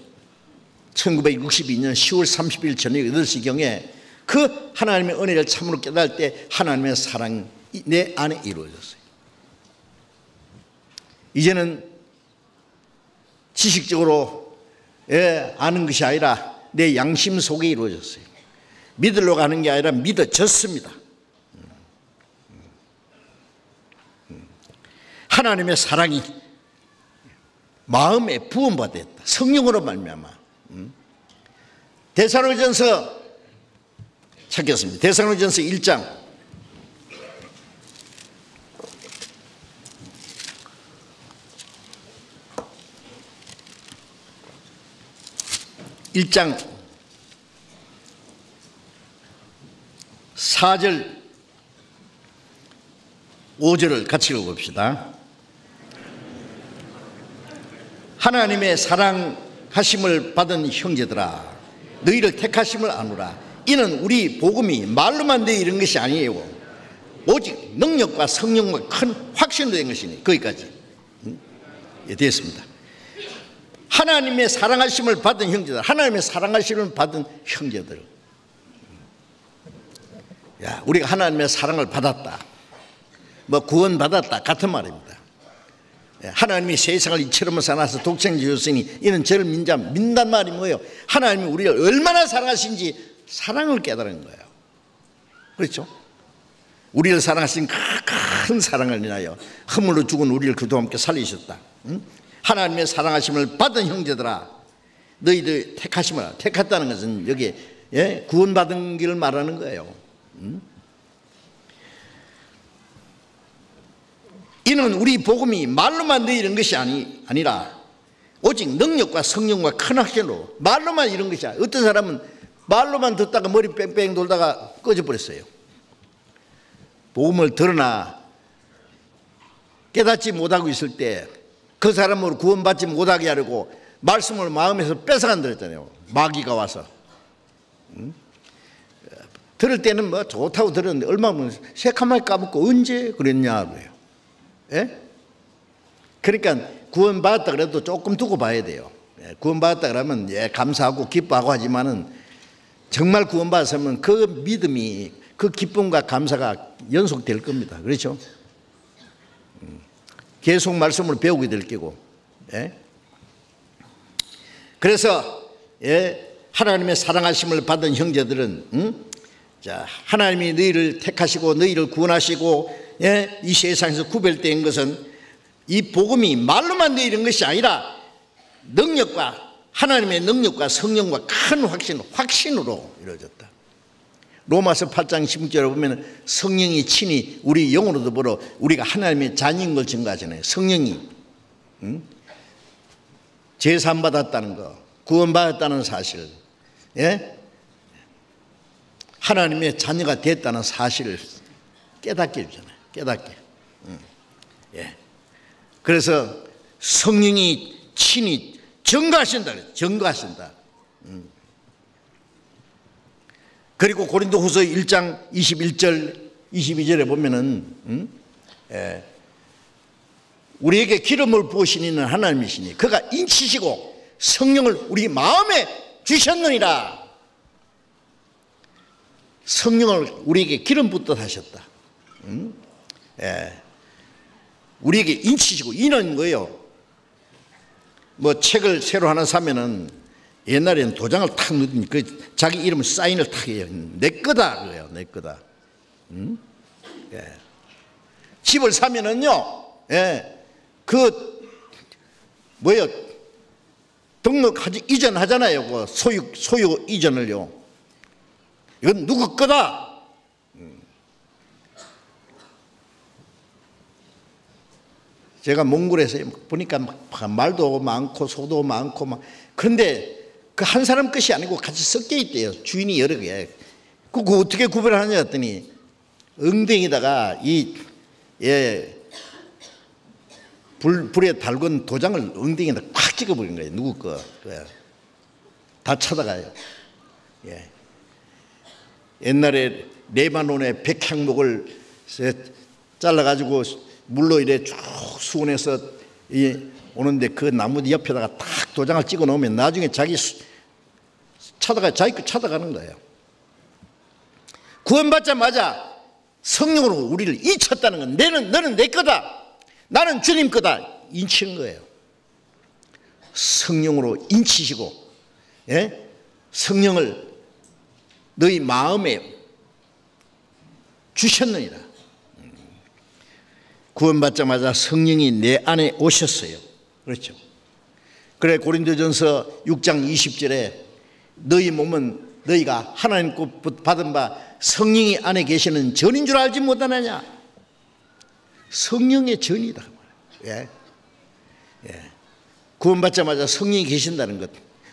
1962년 10월 30일 저녁 8시경에 그 하나님의 은혜를 참으로 깨달을 때 하나님의 사랑이 내 안에 이루어졌어요. 이제는 지식적으로 아는 것이 아니라 내 양심 속에 이루어졌어요. 믿으려고 하는 게 아니라 믿어졌습니다. 하나님의 사랑이 마음에 부음받았다. 성령으로 말미암아. 데살로니가전서 찾겠습니다. 데살로니가전서 1장 1장 4절 5절을 같이 읽어봅시다. 하나님의 사랑하심을 받은 형제들아, 너희를 택하심을 아노라. 이는 우리 복음이 말로만 되어 이런 것이 아니에요. 오직 능력과 성령과 큰 확신으로 된 것이니. 거기까지. 예, 됐습니다. 하나님의 사랑하심을 받은 형제들, 하나님의 사랑하심을 받은 형제들. 야, 우리가 하나님의 사랑을 받았다, 구원받았다 같은 말입니다. 하나님이 세상을 이처럼 사놔서 독생자 주셨으니 이는 저를 민단 말이 뭐예요? 하나님이 우리를 얼마나 사랑하신지 사랑을 깨달은 거예요. 그렇죠? 우리를 사랑하신 큰 사랑을 인하여 허물로 죽은 우리를 그도 함께 살리셨다. 하나님의 사랑하심을 받은 형제들아, 너희들 택하심을, 택했다는 것은 여기에 구원받은 길을 말하는 거예요. 이는 우리 복음이 말로만 되 이런 것이 아니라 오직 능력과 성령과 큰 확신으로. 말로만 이런 것이 아니라, 어떤 사람은 말로만 듣다가 머리 뺑뺑 돌다가 꺼져버렸어요. 복음을 들으나 깨닫지 못하고 있을 때 그 사람으로 구원받지 못하게 하려고 말씀을 마음에서 뺏어간다 했잖아요. 마귀가 와서. 들을 때는 좋다고 들었는데 얼마나 새카맣게 까먹고 언제 그랬냐고요. 예? 그러니까 구원받았다 그래도 조금 두고 봐야 돼요. 구원받았다 그러면 감사하고 기뻐하고 하지만은 정말 구원받았으면 그 믿음이, 그 기쁨과 감사가 연속될 겁니다. 그렇죠? 계속 말씀을 배우게 될 거고. 그래서 하나님의 사랑하심을 받은 형제들은 자, 하나님이 너희를 택하시고 너희를 구원하시고 이 세상에서 구별된 것은 이 복음이 말로만 되 이런 것이 아니라 능력과, 하나님의 능력과 성령과 큰 확신으로 이루어졌다. 로마서 8장 16절에 보면 성령이 친히 우리 영으로 더불어 우리가 하나님의 자녀인 걸 증거하잖아요. 성령이 제삼받았다는 거, 구원받았다는 사실, 예? 하나님의 자녀가 됐다는 사실을 깨닫게 해주잖아요. 깨닫게. 예. 그래서 성령이 친히 증거하신다. 증거하신다. 그리고 고린도후서 1장 21절 22절에 보면은 우리에게 기름을 부으신 이는 하나님이시니 그가 인치시고 성령을 우리 마음에 주셨느니라. 성령을 우리에게 기름 붓듯 하셨다. 우리에게 인치시고, 이는 뭐예요? 뭐 책을 새로 하나 사면은 옛날에는 도장을 탁 넣더니 그 자기 이름 사인을 탁 해요. 내 거다 그래요. 내 거다. 집을 사면은요, 그 뭐예요? 등록하지 이전하잖아요. 그 소유 이전을요. 이건 누구 거다. 제가 몽골에서 보니까 말도 많고 소도 많고 막, 그런데 그 한 사람 것이 아니고 같이 섞여 있대요. 주인이 여러 개. 그거 어떻게 구별하냐 했더니 엉덩이다가 불에 달군 도장을 엉덩이에다 꽉 찍어버린 거예요. 누구 거. 다 찾아가요. 예. 옛날에 레바논의 백향목을 잘라가지고 물로 이래 쭉 수원해서 오는데 그 나무 옆에다가 탁 도장을 찍어 놓으면 나중에 자기 자기 거 찾아가는 거예요. 구원받자마자 성령으로 우리를 인쳤다는 건 너는 내 거다. 나는 주님 거다. 인치는 거예요. 성령으로 인치시고, 예? 성령을 너희 마음에 주셨느니라. 구원받자마자 성령이 내 안에 오셨어요. 그렇죠. 그래 고린도전서 6장 20절에 너희 몸은 너희가 하나님 것 받은 바 성령이 안에 계시는 전인 줄 알지 못하느냐. 성령의 전이다. 예. 구원받자마자 성령이 계신다는 것.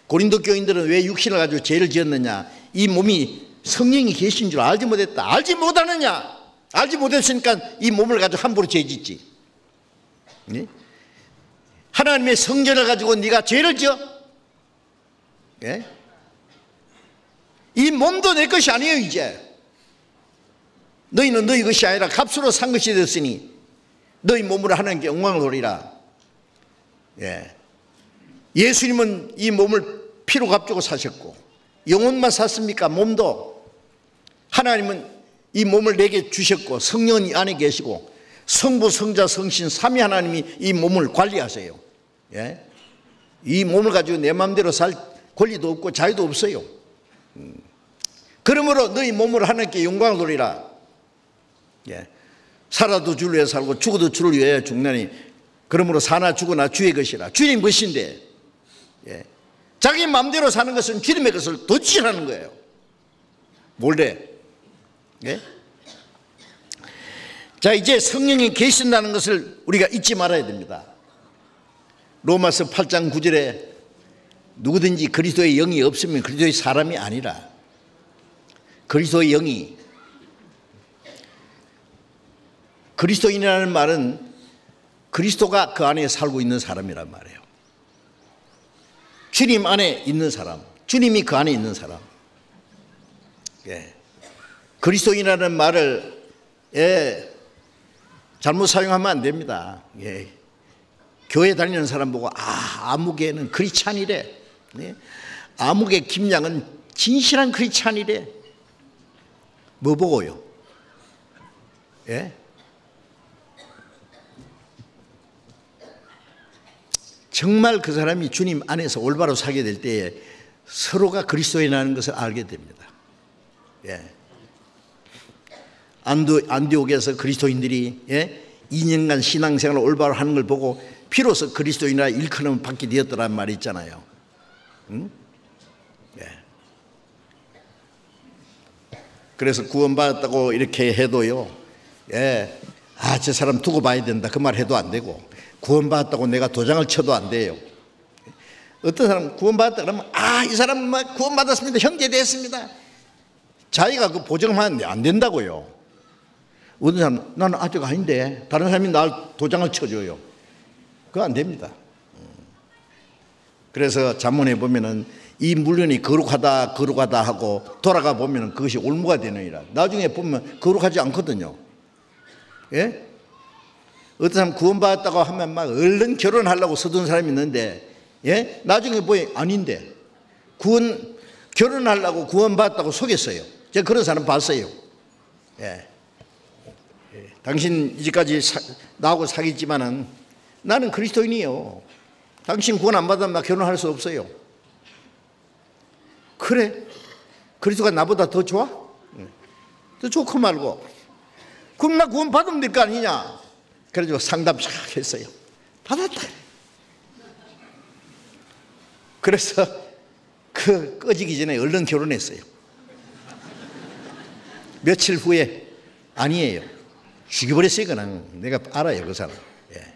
고린도 교인들은 왜 육신을 가지고 죄를 지었느냐. 이 몸이 성령이 계신 줄 알지 못했다. 알지 못하느냐. 알지 못했으니까 이 몸을 가지고 함부로 죄 짓지. 예? 하나님의 성전을 가지고 네가 죄를 지어? 예? 이 몸도 내 것이 아니에요. 이제 너희는 너희 것이 아니라 값으로 산 것이 됐으니 너희 몸으로 하나님께 영광을 돌리라. 예. 예수님은 이 몸을 피로 값주고 사셨고 영혼만 샀습니까? 몸도. 하나님은 이 몸을 내게 주셨고 성령은 이 안에 계시고 성부 성자 성신 삼위 하나님이 이 몸을 관리하세요. 예? 이 몸을 가지고 내 마음대로 살 권리도 없고 자유도 없어요. 그러므로 너희 몸으로 하나님께 영광을 돌리라. 예. 살아도 주를 위해 살고 죽어도 주를 위해 죽나니 그러므로 사나 죽으나 주의 것이라. 주님 것인데, 예. 자기 마음대로 사는 것은 주님의 것을 도취하는 거예요. 몰래. 예? 자, 이제 성령이 계신다는 것을 우리가 잊지 말아야 됩니다. 로마서 8장 9절에 누구든지 그리스도의 영이 없으면 그리스도의 사람이 아니라, 그리스도의 영이, 그리스도인이라는 말은 그리스도가 그 안에 살고 있는 사람이란 말이에요. 주님 안에 있는 사람, 주님이 그 안에 있는 사람. 예. 그리스도인이라는 말을 잘못 사용하면 안 됩니다. 예. 교회 다니는 사람 보고 아무개는 크리스찬이래. 예. 아무개 김양은 진실한 크리스찬이래. 뭐 보고요? 예? 정말 그 사람이 주님 안에서 올바로 살게 될 때에 서로가 그리스도인이라는 것을 알게 됩니다. 예. 안디옥에서 그리스도인들이 2년간 신앙생활을 올바로 하는 걸 보고 비로소 그리스도인이라 일컬음을 받게 되었더란 말이 있잖아요. 응? 예. 그래서 구원받았다고 이렇게 해도요, 저 사람 두고 봐야 된다 그 말 해도 안 되고, 구원받았다고 내가 도장을 쳐도 안 돼요. 어떤 사람은 구원받았다 그러면 이 사람은 막 구원받았습니다. 형제 됐습니다. 자기가 그 보증하면 안 된다고요. 어떤 사람은 나는 아직 아닌데 다른 사람이 날 도장을 쳐줘요. 그거 안 됩니다. 그래서 잠언에 보면은 이 물건이 거룩하다 하고 돌아가 보면은 그것이 올무가 되느니라. 나중에 보면 거룩하지 않거든요. 예? 어떤 사람 구원받았다고 하면 막 얼른 결혼하려고 서두른 사람이 있는데, 예? 나중에 보니 아닌데 결혼하려고 구원받았다고 속였어요. 제가 그런 사람 봤어요. 예. 당신 이제까지 나하고 사귀었지만은 나는 그리스도인이요. 당신 구원 안 받으면 나 결혼할 수 없어요. 그래? 그리스도가 나보다 더 좋아? 더 좋고 말고. 그럼 나 구원 받으면 될 거 아니냐? 그래가지고 상담 쫙 했어요. 받았다. 그래서 그 꺼지기 전에 얼른 결혼했어요. 며칠 후에 아니에요. 죽여버렸어요. 그냥 내가 알아요. 그 사람. 예.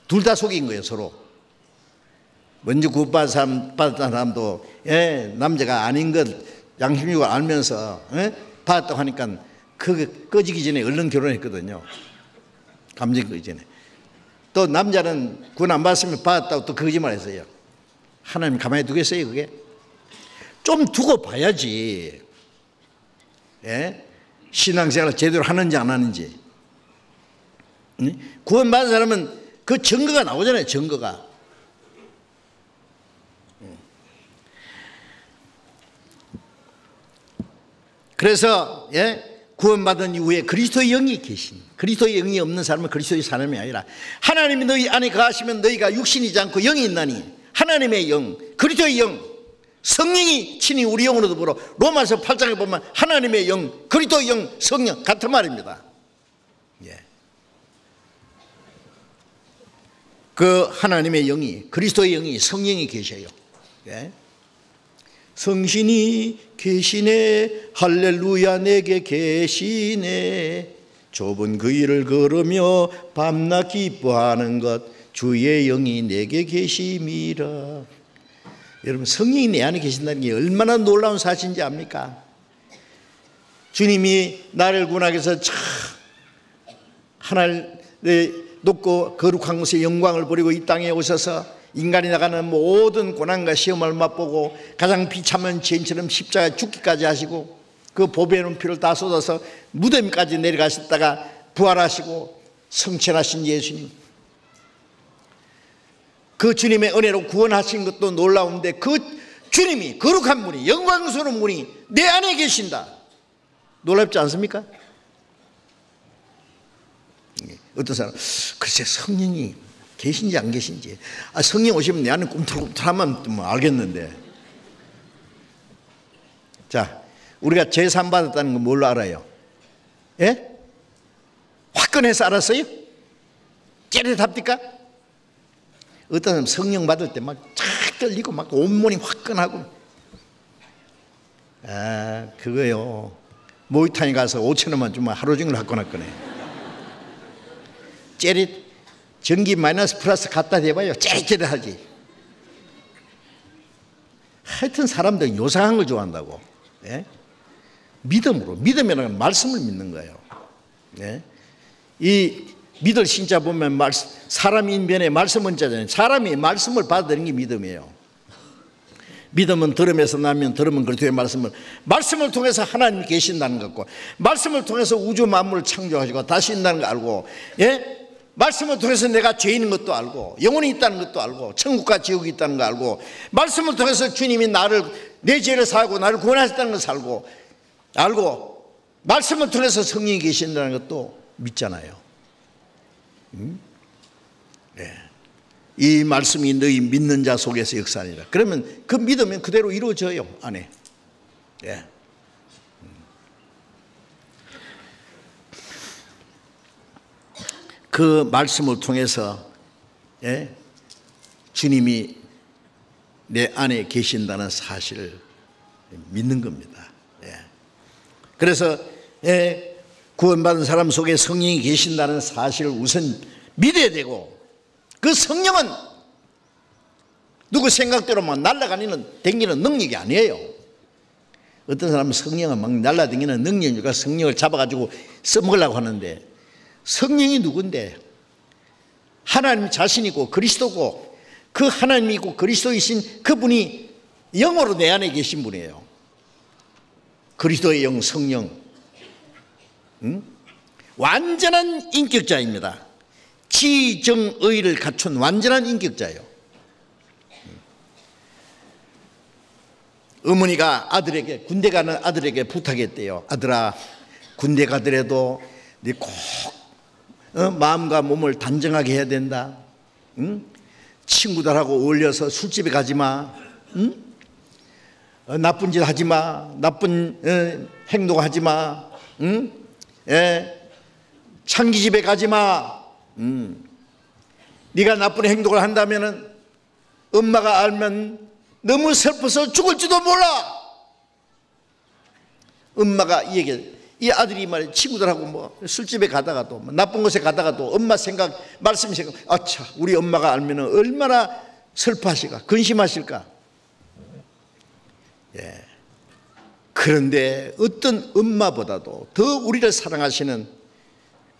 둘 다 속인 거예요. 서로. 먼저 구원받은 사람도 남자가 아닌 것 양심적으로 알면서 받았다고 하니까 그 꺼지기 전에 얼른 결혼했거든요. 감정이 꺼지기 전에. 또 남자는 구원 안 받았으면 받았다고 또 거짓말 했어요. 하나님 가만히 두겠어요 그게? 좀 두고 봐야지. 예? 신앙생활을 제대로 하는지 안 하는지. 구원받은 사람은 그 증거가 나오잖아요. 증거가. 그래서 구원받은 이후에 그리스도의 영이 계신, 그리스도의 영이 없는 사람은 그리스도의 사람이 아니라 하나님이 너희 안에 거하시면 너희가 육신이지 않고 영이 있나니 하나님의 영, 그리스도의 영, 성령이 친히 우리 영으로 더불어 로마서 8장에 보면 하나님의 영, 그리스도의 영, 성령 같은 말입니다. 예. 그 하나님의 영이, 그리스도의 영이, 성령이 계셔요. 예. 성신이 계시네 할렐루야 내게 계시네 좁은 그 길을 걸으며 밤낮 기뻐하는 것 주의 영이 내게 계심이라. 여러분 성령이 내 안에 계신다는 게 얼마나 놀라운 사실인지 압니까? 주님이 나를 구원하기 위해서 참 하나님의 높고 거룩한 것의 영광을 버리고 이 땅에 오셔서 인간이 나가는 모든 고난과 시험을 맛보고 가장 비참한 죄인처럼 십자가에 죽기까지 하시고 그 보배로운 피를 다 쏟아서 무덤까지 내려가셨다가 부활하시고 성천하신 예수님, 그 주님의 은혜로 구원하신 것도 놀라운데 그 주님이, 거룩한 분이, 영광스러운 분이 내 안에 계신다. 놀랍지 않습니까? 어떤 사람 글쎄 성령이 계신지 안 계신지, 성령 오시면 내 안에 꿈틀꿈틀하면 뭐 알겠는데. 자, 우리가 제산 받았다는 건 뭘로 알아요? 예? 화끈해서 알았어요? 째릿합니까? 어떤 사람 성령 받을 때 막 착 떨리고 막 온몸이 화끈하고. 그거요. 모유탕에 가서 5,000원만 주면 하루 종일 화끈화끈해. 째릿. 전기 마이너스 플러스 갖다 대봐요. 째릿째릿하지. 하여튼 사람들은 요상한 걸 좋아한다고. 예? 믿음으로. 믿음이라는 말씀을 믿는 거예요. 예? 이 믿을 신자 보면 사람 인변에 말씀은 자잖아요. 사람이 말씀을 받아들이는 게 믿음이에요. 믿음은 들음에서 나면 들음은 그리스도의 말씀을 통해서 하나님이 계신다는 것 같고, 말씀을 통해서 우주 만물을 창조하시고 다시 있다는 거 알고, 예? 말씀을 통해서 내가 죄인인 것도 알고 영혼이 있다는 것도 알고 천국과 지옥이 있다는 거 알고, 말씀을 통해서 주님이 내 죄를 사하고 나를 구원하셨다는 것을 알고 말씀을 통해서 성령이 계신다는 것도 믿잖아요. 네. 이 말씀이 너희 믿는 자 속에서 역사하니라. 그러면 그 믿으면 그대로 이루어져요 안에. 네. 그 말씀을 통해서 주님이 내 안에 계신다는 사실을 믿는 겁니다. 그래서 구원받은 사람 속에 성령이 계신다는 사실을 우선 믿어야 되고, 그 성령은 누구 생각대로 막 날아다니는 댕기는 능력이 아니에요. 어떤 사람은 성령은 막 날아다니는 능력이니까 성령을 잡아가지고 써먹으려고 하는데, 성령이 누군데? 하나님 자신이고 그리스도고, 그 하나님이고 그리스도이신 그분이 영으로 내 안에 계신 분이에요. 그리스도의 영 성령, 완전한 인격자입니다. 지정의를 갖춘 완전한 인격자예요. 어머니가 아들에게, 군대 가는 아들에게 부탁했대요. 아들아, 군대 가더라도 네 꼭 마음과 몸을 단정하게 해야 된다. 친구들하고 어울려서 술집에 가지 마. 나쁜 짓 하지 마. 나쁜 행동하지 마. 창기집에 가지 마. 네가 나쁜 행동을 한다면은 엄마가 알면 너무 슬퍼서 죽을지도 몰라. 엄마가 이 아들이 말이야, 친구들하고 뭐 술집에 가다가도 뭐 나쁜 곳에 가다가도 엄마 생각, 말씀 생각, 아차, 우리 엄마가 알면 얼마나 슬퍼하실까, 근심하실까. 예. 그런데 어떤 엄마보다도 더 우리를 사랑하시는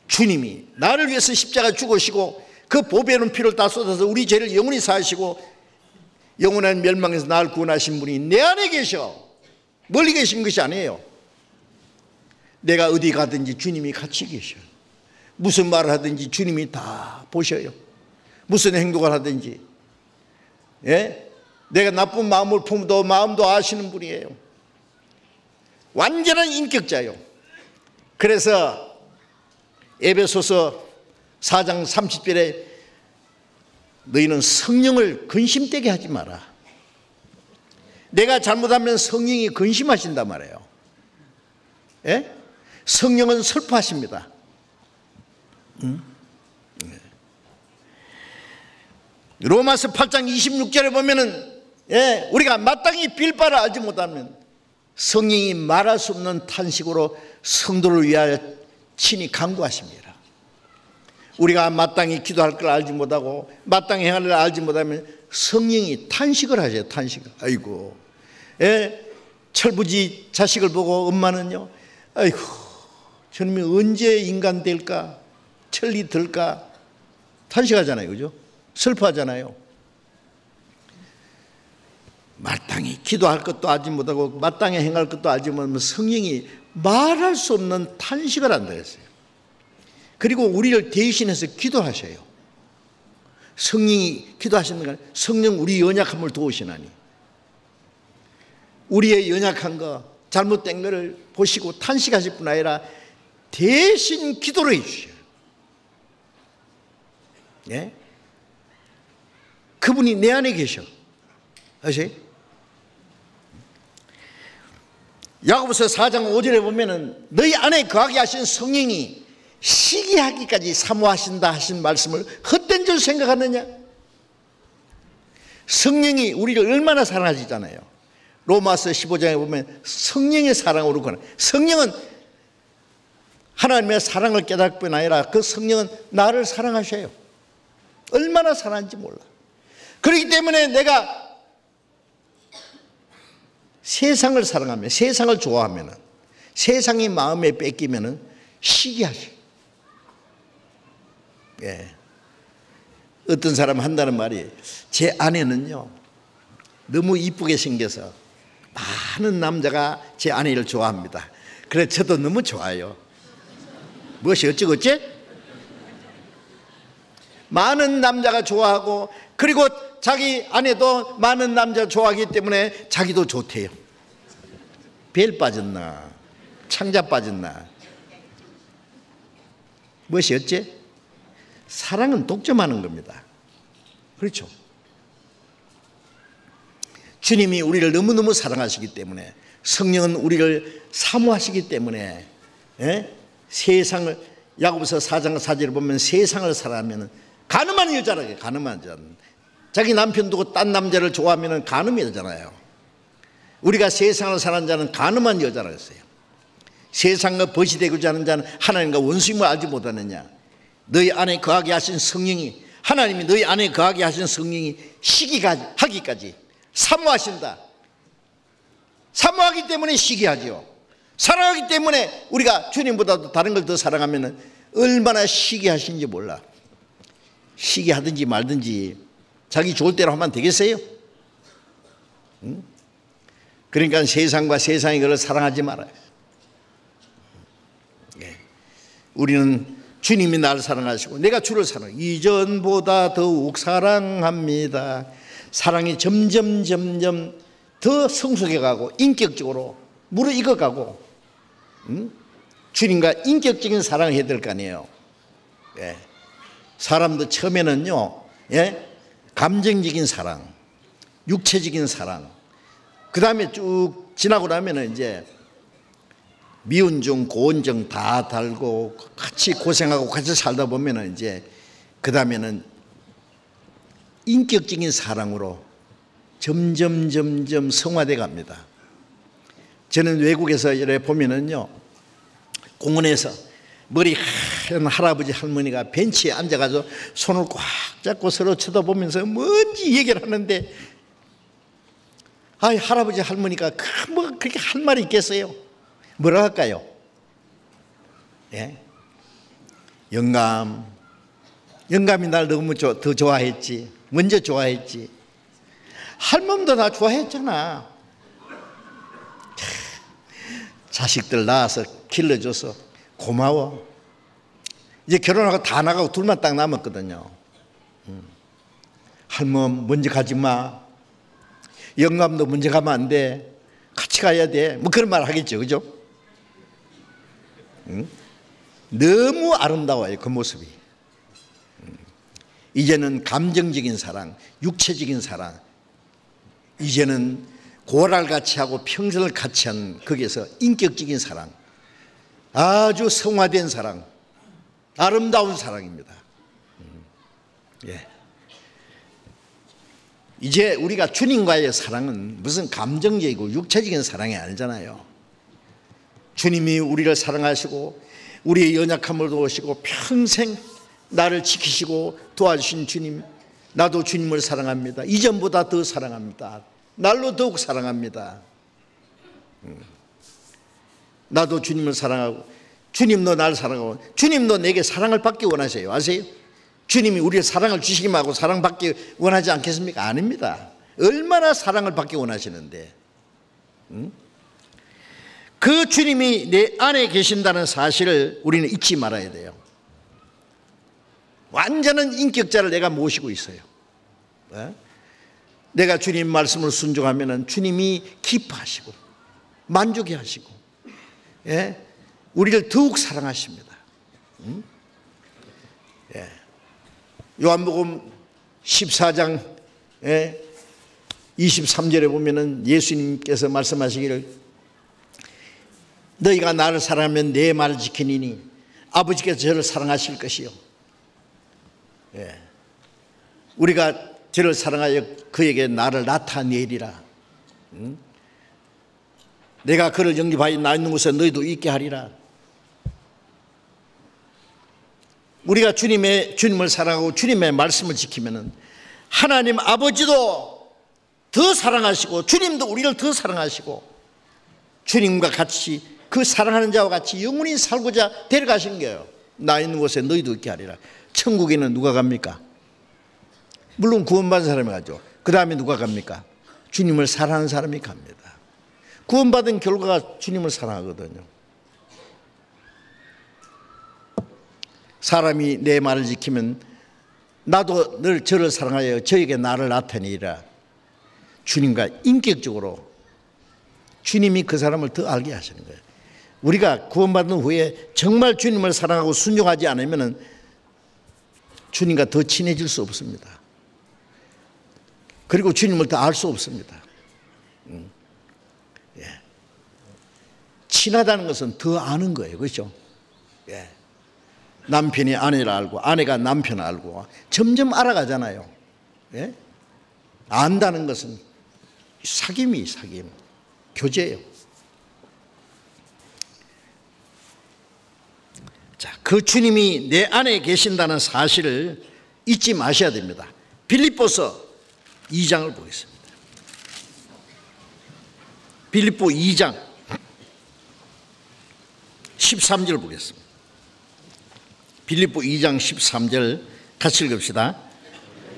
주님이 나를 위해서 십자가 죽으시고 그 보배로운 피를 다 쏟아서 우리 죄를 영원히 사하시고 영원한 멸망에서 나를 구원하신 분이 내 안에 계셔. 멀리 계신 것이 아니에요. 내가 어디 가든지 주님이 같이 계셔요. 무슨 말을 하든지 주님이 다 보셔요. 무슨 행동을 하든지. 예? 내가 나쁜 마음을 품어도 마음도 아시는 분이에요. 완전한 인격자요. 그래서 에베소서 4장 30절에 너희는 성령을 근심되게 하지 마라. 내가 잘못하면 성령이 근심하신단 말이에요. 예? 성령은 슬퍼하십니다. 로마서 8장 26절에 보면은, 예, 우리가 마땅히 빌 바를 알지 못하면 성령이 말할 수 없는 탄식으로 성도를 위하여 친히 간구하십니다. 우리가 마땅히 기도할 걸 알지 못하고 마땅히 행할 걸 알지 못하면 성령이 탄식을 하세요. 탄식을. 아이고, 예, 철부지 자식을 보고 엄마는요, 아이고, 저놈이 언제 인간 될까, 천리 들까, 탄식하잖아요. 그죠? 슬퍼하잖아요. 마땅히 기도할 것도 알지 못하고 마땅히 행할 것도 알지 못하면 성령이 말할 수 없는 탄식을 한다 했어요. 그리고 우리를 대신해서 기도하셔요. 성령이 기도하시는 건 성령 우리 연약함을 도우시나니 우리의 연약한 거, 잘못된 것을 보시고 탄식하실 뿐 아니라 대신 기도를 해주셔요. 예? 그분이 내 안에 계셔. 아세요? 야고보서 4장 5절에 보면은 너희 안에 거하게 하신 성령이 시기하기까지 사모하신다 하신 말씀을 헛된 줄 생각하느냐? 성령이 우리를 얼마나 사랑하시잖아요. 로마서 15장에 보면 성령의 사랑으로 권하. 성령은 하나님의 사랑을 깨닫을 뿐 아니라 그 성령은 나를 사랑하셔요. 얼마나 사랑하는지 몰라. 그렇기 때문에 내가 세상을 사랑하면, 세상을 좋아하면, 세상이 마음에 뺏기면 시기하셔. 예. 어떤 사람 한다는 말이, 제 아내는요 너무 이쁘게 생겨서 많은 남자가 제 아내를 좋아합니다. 그래 저도 너무 좋아요. 무엇이 어쩌고째? 많은 남자가 좋아하고 그리고 자기 아내도 많은 남자 좋아하기 때문에 자기도 좋대요. 벨 빠졌나 창자 빠졌나. 무엇이 어째? 사랑은 독점하는 겁니다. 그렇죠? 주님이 우리를 너무너무 사랑하시기 때문에, 성령은 우리를 사모하시기 때문에, 예? 세상을, 야고보서 4장 4절을 보면 세상을 사랑하면 간음한 여자라게, 간음한 여자. 자기 남편 두고 딴 남자를 좋아하면 간음이 되잖아요. 우리가 세상을 사랑하는 자는 간음한 여자라고 했어요. 세상과 벗이 되고자 하는 자는 하나님과 원수임을 알지 못하느냐. 너희 안에 거하게 하신 성령이 하나님이 너희 안에 거하게 하신 성령이 시기하기까지 사모하신다. 사모하기 때문에 시기하죠. 사랑하기 때문에 우리가 주님보다도 다른 걸 더 사랑하면 얼마나 시기하신지 몰라. 시기하든지 말든지 자기 좋을 대로 하면 되겠어요? 응? 그러니까 세상과 세상이 그를 사랑하지 말아요. 우리는 주님이 나를 사랑하시고 내가 주를 사랑해요. 이전보다 더욱 사랑합니다. 사랑이 점점 더 성숙해가고 인격적으로 무르익어가고 주님과 인격적인 사랑을 해야 될 거 아니에요. 예. 사람도 처음에는요, 예? 감정적인 사랑, 육체적인 사랑, 그 다음에 쭉 지나고 나면은 이제 미운정, 고운정 다 달고 같이 고생하고 같이 살다 보면은 이제 그 다음에는 인격적인 사랑으로 점점 성화돼 갑니다. 저는 외국에서 이렇게 보면은요, 공원에서 머리 하얀 할아버지 할머니가 벤치에 앉아가지고 손을 꽉 잡고 서로 쳐다보면서 뭔지 얘기를 하는데, 할아버지 할머니가 뭐 그렇게 할 말이 있겠어요? 뭐라 할까요? 예? 영감이 날 너무 더 좋아했지. 먼저 좋아했지. 할멈도 나 좋아했잖아. 자식들 낳아서 길러줘서 고마워. 이제 결혼하고 다 나가고 둘만 딱 남았거든요. 할멈 먼저 가지 마. 영감도 먼저 가면 안 돼. 같이 가야 돼. 뭐 그런 말 하겠죠. 그죠? 너무 아름다워요. 그 모습이. 이제는 감정적인 사랑, 육체적인 사랑, 이제는 고랄같이 하고 평생을 같이 한 거기에서 인격적인 사랑, 아주 성화된 사랑, 아름다운 사랑입니다. 예. 이제 우리가 주님과의 사랑은 무슨 감정적이고 육체적인 사랑이 아니잖아요. 주님이 우리를 사랑하시고 우리의 연약함을 도우시고 평생 나를 지키시고 도와주신 주님, 나도 주님을 사랑합니다. 이전보다 더 사랑합니다. 날로 더욱 사랑합니다. 나도 주님을 사랑하고 주님도 나를 사랑하고 주님도 내게 사랑을 받기 원하세요. 아세요? 주님이 우리의 사랑을 주시기만 하고 사랑받기 원하지 않겠습니까? 아닙니다. 얼마나 사랑을 받기 원하시는데, 그 주님이 내 안에 계신다는 사실을 우리는 잊지 말아야 돼요. 완전한 인격자를 내가 모시고 있어요. 내가 주님 말씀을 순종하면 주님이 기뻐하시고 만족해 하시고, 우리를 더욱 사랑하십니다. 요한복음 14장 23절에 보면은 예수님께서 말씀하시기를, 너희가 나를 사랑하면 내 말을 지키니니 아버지께서 저를 사랑하실 것이요. 우리가 저를 사랑하여 그에게 나를 나타내리라. 내가 그를 영접하여 나 있는 곳에 너희도 있게 하리라. 우리가 주님을 사랑하고 주님의 말씀을 지키면은 하나님 아버지도 더 사랑하시고 주님도 우리를 더 사랑하시고 주님과 같이 그 사랑하는 자와 같이 영원히 살고자 데려가신 거예요. 나 있는 곳에 너희도 있게 하리라. 천국에는 누가 갑니까? 물론 구원받은 사람이 가죠. 그 다음에 누가 갑니까? 주님을 사랑하는 사람이 갑니다. 구원받은 결과가 주님을 사랑하거든요. 사람이 내 말을 지키면 나도 늘 저를 사랑하여 저에게 나를 나타내리라. 주님과 인격적으로 주님이 그 사람을 더 알게 하시는 거예요. 우리가 구원받은 후에 정말 주님을 사랑하고 순종하지 않으면 주님과 더 친해질 수 없습니다. 그리고 주님을 더 알 수 없습니다. 친하다는 것은 더 아는 거예요. 그렇죠? 남편이 아내를 알고 아내가 남편을 알고 점점 알아가잖아요. 안다는 것은 사귐이 교제예요. 자, 그 주님이 내 안에 계신다는 사실을 잊지 마셔야 됩니다. 빌립보서 2장을 보겠습니다. 빌립보 2장 13절 보겠습니다. 빌립보 2장 13절 같이 읽읍시다.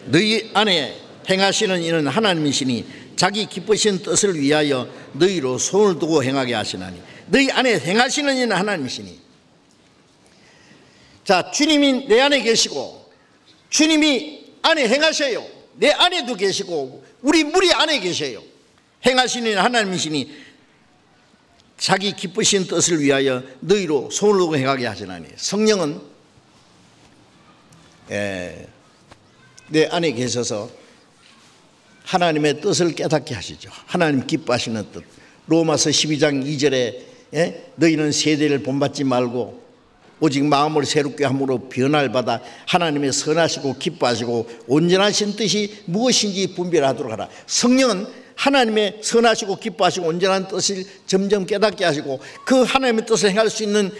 너희 안에 행하시는 이는 하나님이시니 자기 기쁘신 뜻을 위하여 너희로 손을 두고 행하게 하시나니. 너희 안에 행하시는 이는 하나님이시니. 자, 주님이 내 안에 계시고 주님이 안에 행하셔요. 내 안에도 계시고 우리 무리 안에 계셔요. 행하시는 하나님이시니 자기 기쁘신 뜻을 위하여 너희로 손을 두고 행하게 하시나니. 성령은 내 안에 계셔서 하나님의 뜻을 깨닫게 하시죠. 하나님 기뻐하시는 뜻. 로마서 12장 2절에 너희는 세대를 본받지 말고 오직 마음을 새롭게 함으로 변화를 받아 하나님의 선하시고 기뻐하시고 온전하신 뜻이 무엇인지 분별하도록 하라. 성령은 하나님의 선하시고 기뻐하시고 온전한 뜻을 점점 깨닫게 하시고 그 하나님의 뜻을 행할 수 있는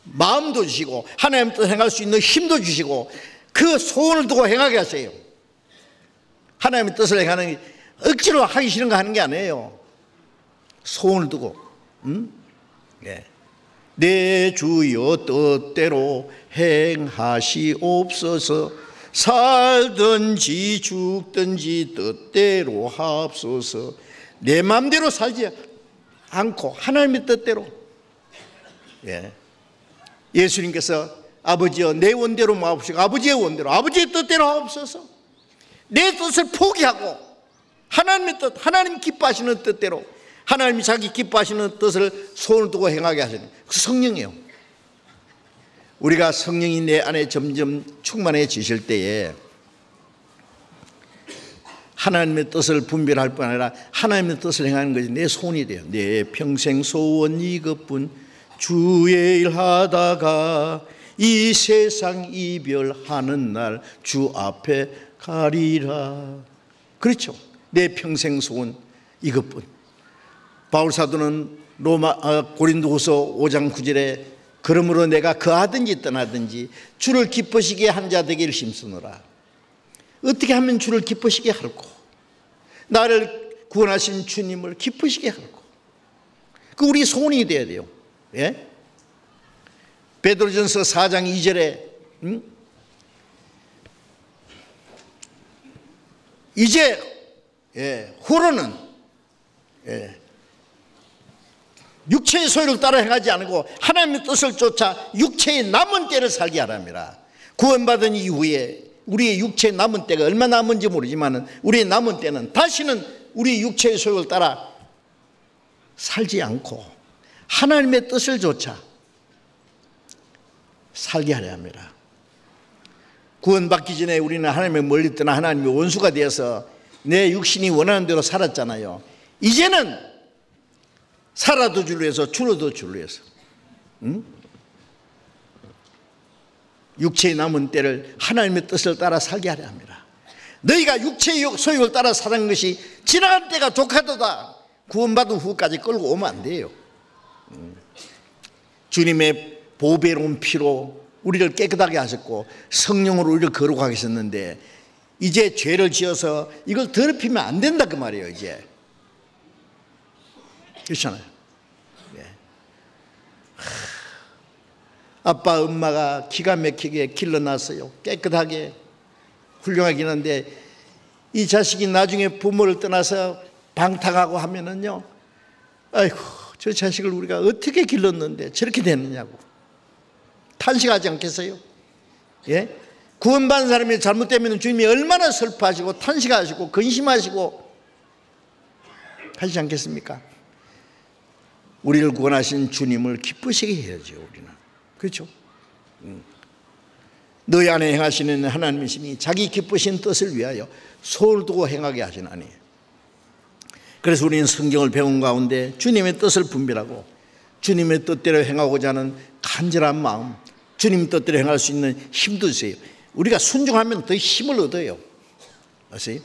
마음도 주시고 하나님의 뜻을 행할 수 있는 힘도 주시고 그 소원을 두고 행하게 하세요. 하나님의 뜻을 행하는 게 억지로 하기 싫은 거 하는 게 아니에요. 소원을 두고 내 주여 뜻대로 행하시옵소서. 살든지 죽든지 뜻대로 하옵소서. 내 마음대로 살지 않고 하나님의 뜻대로. 예수님께서 아버지여 내 원대로 마옵시고 아버지의 원대로 아버지의 뜻대로 하옵소서. 내 뜻을 포기하고 하나님의 뜻, 하나님 기뻐하시는 뜻대로 하나님이 자기 기뻐하시는 뜻을 손을 두고 행하게 하시는 그 성령이에요. 우리가 성령이 내 안에 점점 충만해지실 때에 하나님의 뜻을 분별할 뿐 아니라 하나님의 뜻을 행하는 것이 내 소원이 돼요. 내 평생 소원 이것뿐 주의 일 하다가 이 세상 이별하는 날 주 앞에 가리라. 그렇죠. 내 평생 소원 이것뿐. 바울 사도는 고린도후서 5장 9절에 그러므로 내가 거하든지 떠나든지 주를 기쁘시게 한 자 되기를 힘쓰노라. 어떻게 하면 주를 기쁘시게 할고 나를 구원하신 주님을 기쁘시게 할고 그 우리 소원이 돼야 돼요. 베드로전서 4장 2절에 이제 후로는 육체의 소유를 따라 행하지 않고 하나님의 뜻을 쫓아 육체의 남은 때를 살게 하랍니다. 구원받은 이후에 우리의 육체의 남은 때가 얼마 남은지 모르지만 우리의 남은 때는 다시는 우리 육체의 소유를 따라 살지 않고 하나님의 뜻을 쫓아 살게 하려 합니다. 구원받기 전에 우리는 하나님의 멀리 떠나 하나님의 원수가 되어서 내 육신이 원하는 대로 살았잖아요. 이제는 살아도 주로 해서 죽어도 주로 해서 육체의 남은 때를 하나님의 뜻을 따라 살게 하려 합니다. 너희가 육체의 소욕을 따라 사는 것이 지나간 때가 족하도다. 구원받은 후까지 끌고 오면 안 돼요. 주님의 보배로운 피로 우리를 깨끗하게 하셨고 성령으로 우리를 거룩하게 하셨는데 이제 죄를 지어서 이걸 더럽히면 안 된다 그 말이에요. 이제 그렇잖아요. 아빠 엄마가 기가 막히게 길러놨어요. 깨끗하게 훌륭하긴 한데 이 자식이 나중에 부모를 떠나서 방탕하고 하면은요, 아이고 저 자식을 우리가 어떻게 길렀는데 저렇게 됐느냐고 탄식하지 않겠어요? 구원받은 사람이 잘못되면 주님이 얼마나 슬퍼하시고 탄식하시고 근심하시고 하시지 않겠습니까? 우리를 구원하신 주님을 기쁘시게 해야죠. 우리는 그렇죠? 너희 안에 행하시는 하나님이시니 자기 기쁘신 뜻을 위하여 소를 두고 행하게 하시나니. 그래서 우리는 성경을 배운 가운데 주님의 뜻을 분별하고 주님의 뜻대로 행하고자 하는 간절한 마음, 주님 뜻대로 행할 수 있는 힘도 주세요. 우리가 순종하면 더 힘을 얻어요. 아세요?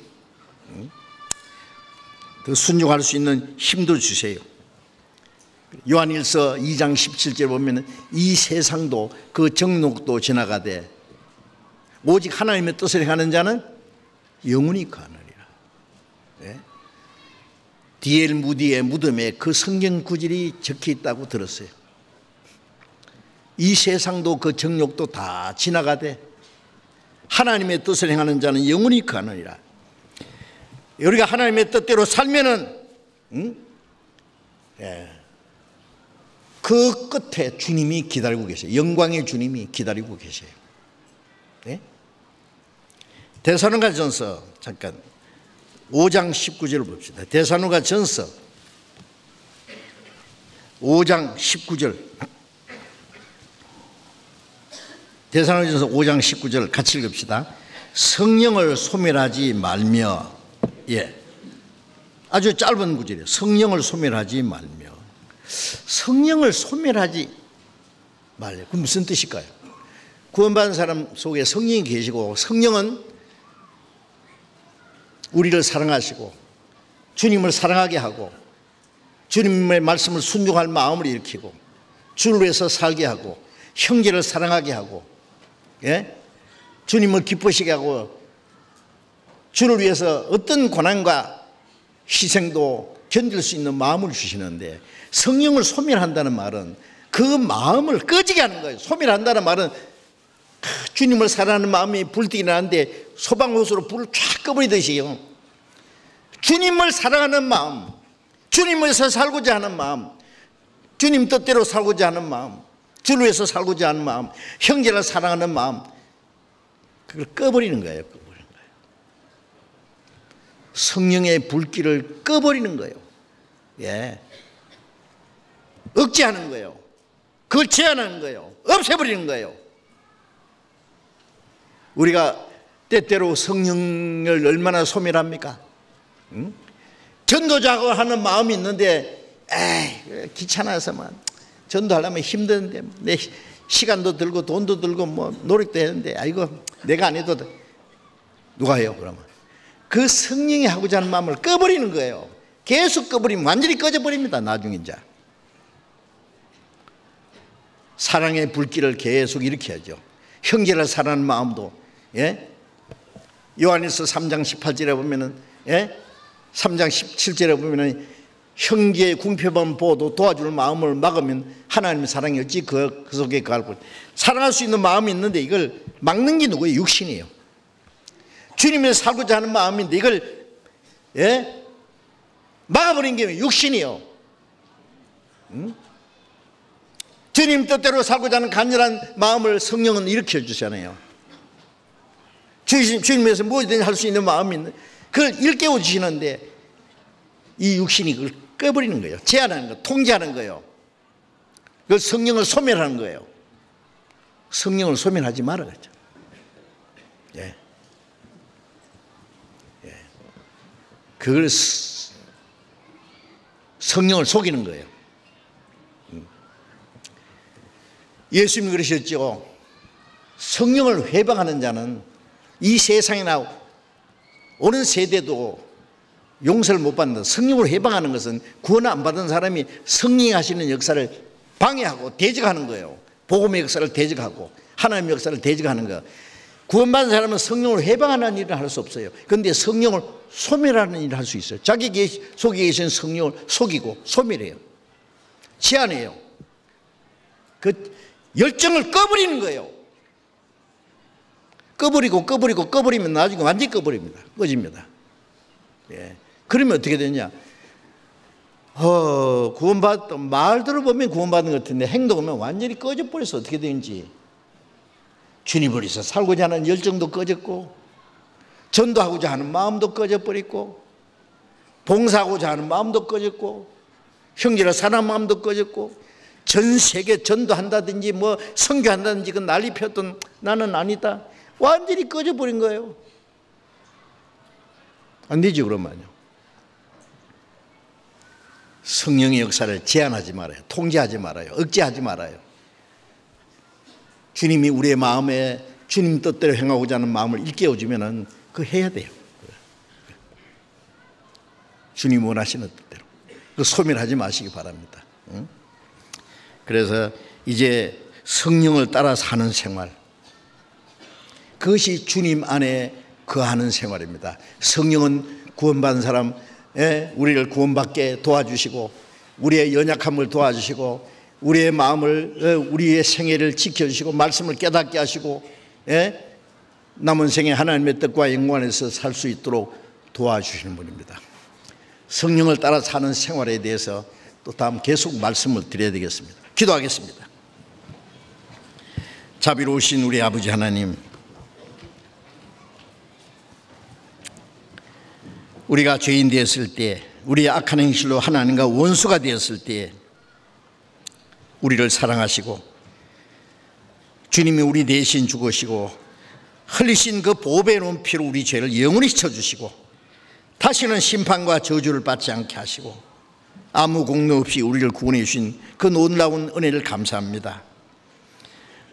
더 순종할 수 있는 힘도 주세요. 요한일서 2장 17절 보면 이 세상도 그 정욕도 지나가되 오직 하나님의 뜻을 행하는 자는 영원히 거하느니라. 예? D.L. 무디의 무덤에 그 성경 구절이 적혀 있다고 들었어요. 이 세상도 그 정욕도 다 지나가되 하나님의 뜻을 행하는 자는 영원히 거하느니라. 우리가 하나님의 뜻대로 살면은 그 끝에 주님이 기다리고 계세요. 영광의 주님이 기다리고 계세요. 네? 데살로니가전서 잠깐 5장 19절을 봅시다. 데살로니가전서 5장 19절. 데살로니가전서 5장 19절 같이 읽읍시다. 성령을 소멸하지 말며, 아주 짧은 구절이에요. 성령을 소멸하지 말며. 성령을 소멸하지 말려. 그럼 무슨 뜻일까요? 구원받은 사람 속에 성령이 계시고, 성령은 우리를 사랑하시고 주님을 사랑하게 하고 주님의 말씀을 순종할 마음을 일으키고 주를 위해서 살게 하고 형제를 사랑하게 하고, 주님을 기쁘시게 하고 주를 위해서 어떤 고난과 희생도 견딜 수 있는 마음을 주시는데, 성령을 소멸한다는 말은 그 마음을 꺼지게 하는 거예요. 소멸한다는 말은 주님을 사랑하는 마음이 불뜨기 나는데 소방호수로 불을 쫙 꺼버리듯이요. 주님을 사랑하는 마음, 주님에서 살고자 하는 마음, 주님 뜻대로 살고자 하는 마음, 주를 위해서 살고자 하는 마음, 형제를 사랑하는 마음, 그걸 꺼버리는 거예요. 꺼버리는 거예요. 성령의 불길을 꺼버리는 거예요. 억제하는 거예요. 그걸 제한하는 거예요. 없애버리는 거예요. 우리가 때때로 성령을 얼마나 소멸합니까? 전도자고 하는 마음이 있는데, 귀찮아서만 전도하려면 힘드는데, 내 시간도 들고 돈도 들고 뭐 노력도 했는데, 아이고 내가 안 해도 누가 해요? 그러면 그 성령이 하고자 하는 마음을 꺼버리는 거예요. 계속 꺼버리면 완전히 꺼져버립니다. 나중에 이제 사랑의 불길을 계속 일으켜야죠. 형제를 사랑하는 마음도, 요한일서 3장 18절에 보면은, 3장 17절에 보면은 형제의 궁핍함 보도 도와줄 마음을 막으면 하나님의 사랑이 어찌 그 속에 거할 것. 사랑할 수 있는 마음이 있는데 이걸 막는 게 누구예요? 육신이에요. 주님을 살고자 하는 마음인데 이걸 막아버린 게 육신이에요. 주님 뜻대로 살고자 하는 간절한 마음을 성령은 일으켜 주잖아요. 주님에서 무엇이든지 할 수 있는 마음이 있는, 그걸 일깨워 주시는데 이 육신이 그걸 꺼버리는 거예요. 제한하는 거예요. 통제하는 거예요. 그걸 성령을 소멸하는 거예요. 성령을 소멸하지 말아야죠. 그걸 성령을 속이는 거예요. 예수님이 그러셨죠. 성령을 회방하는 자는 이 세상이나 오는 세대도 용서를 못 받는다. 성령을 회방하는 것은 구원 안 받은 사람이 성령이 하시는 역사를 방해하고 대적하는 거예요. 복음의 역사를 대적하고 하나님의 역사를 대적하는 거예요. 구원받은 사람은 성령을 회방하는 일을 할 수 없어요. 그런데 성령을 소멸하는 일을 할 수 있어요. 자기 속에 계신 성령을 속이고 소멸해요. 제한해요. 그 열정을 꺼버리는 거예요. 꺼버리면 나중에 완전히 꺼버립니다. 꺼집니다. 그러면 어떻게 되냐? 구원받았던 말 들어보면 구원받은 것 같은데 행동하면 완전히 꺼져버려서 어떻게 되는지, 주님을 위해서 살고자 하는 열정도 꺼졌고 전도하고자 하는 마음도 꺼져버리고 봉사하고자 하는 마음도 꺼졌고 형제를 사랑하는 마음도 꺼졌고 전 세계 전도한다든지 뭐 선교한다든지 그 난리 폈던 나는 아니다. 완전히 꺼져버린 거예요. 안 되지 그러면요. 성령의 역사를 제한하지 말아요. 통제하지 말아요. 억제하지 말아요. 주님이 우리의 마음에 주님 뜻대로 행하고자 하는 마음을 일깨워주면은 그거 해야 돼요. 주님 원하시는 뜻대로. 그 소멸하지 마시기 바랍니다. 그래서 이제 성령을 따라 사는 생활, 그것이 주님 안에 거하는 생활입니다. 성령은 구원받은 사람, 우리를 구원받게 도와주시고 우리의 연약함을 도와주시고 우리의 마음을, 우리의 생애를 지켜주시고 말씀을 깨닫게 하시고 남은 생에 하나님의 뜻과 영광 안에서 살 수 있도록 도와주시는 분입니다. 성령을 따라 사는 생활에 대해서 또 다음 계속 말씀을 드려야 되겠습니다. 기도하겠습니다. 자비로우신 우리 아버지 하나님, 우리가 죄인 되었을 때, 우리의 악한 행실로 하나님과 원수가 되었을 때 우리를 사랑하시고 주님이 우리 대신 죽으시고 흘리신 그 보배로운 피로 우리 죄를 영원히 씻어주시고 다시는 심판과 저주를 받지 않게 하시고 아무 공로 없이 우리를 구원해 주신 그 놀라운 은혜를 감사합니다.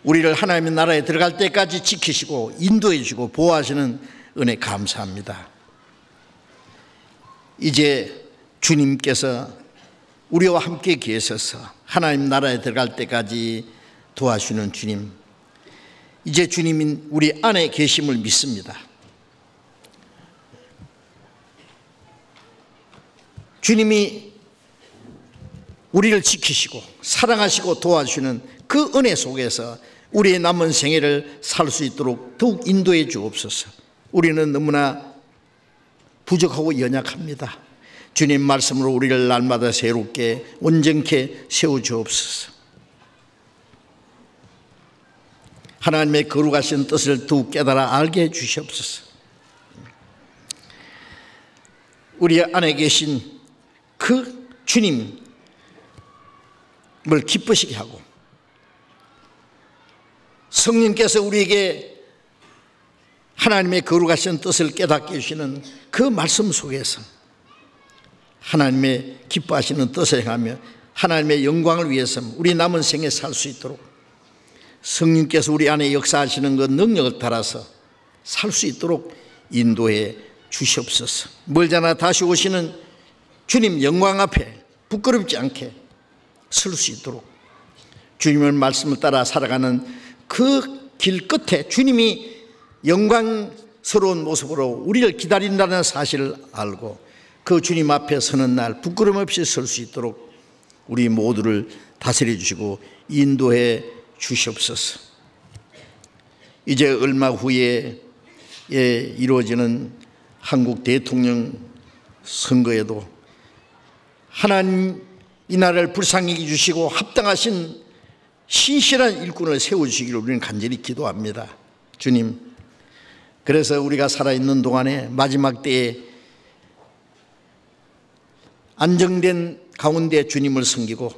우리를 하나님의 나라에 들어갈 때까지 지키시고 인도해 주시고 보호하시는 은혜 감사합니다. 이제 주님께서 우리와 함께 계셔서 하나님 나라에 들어갈 때까지 도와주는 주님, 이제 주님인 우리 안에 계심을 믿습니다. 주님이 우리를 지키시고 사랑하시고 도와주시는 그 은혜 속에서 우리의 남은 생애를 살 수 있도록 더욱 인도해 주옵소서. 우리는 너무나 부족하고 연약합니다. 주님 말씀으로 우리를 날마다 새롭게 온전케 세워주옵소서. 하나님의 거룩하신 뜻을 더욱 깨달아 알게 해주시옵소서. 우리 안에 계신 그 주님을 기쁘시게 하고 성령께서 우리에게 하나님의 거룩하신 뜻을 깨닫게 해주시는 그 말씀 속에서 하나님의 기뻐하시는 뜻을 행하며 하나님의 영광을 위해서 우리 남은 생에 살 수 있도록 성령께서 우리 안에 역사하시는 그 능력을 따라서 살 수 있도록 인도해 주시옵소서. 멀잖아 다시 오시는 주님 영광 앞에 부끄럽지 않게 설 수 있도록 주님의 말씀을 따라 살아가는 그 길 끝에 주님이 영광스러운 모습으로 우리를 기다린다는 사실을 알고 그 주님 앞에 서는 날 부끄럼 없이 설 수 있도록 우리 모두를 다스려 주시고 인도해 주시옵소서. 이제 얼마 후에 이루어지는 한국 대통령 선거에도 하나님 이 나라를 불쌍히 주시고 합당하신 신실한 일꾼을 세워주시기를 우리는 간절히 기도합니다. 주님, 그래서 우리가 살아있는 동안에 마지막 때에 안정된 가운데 주님을 섬기고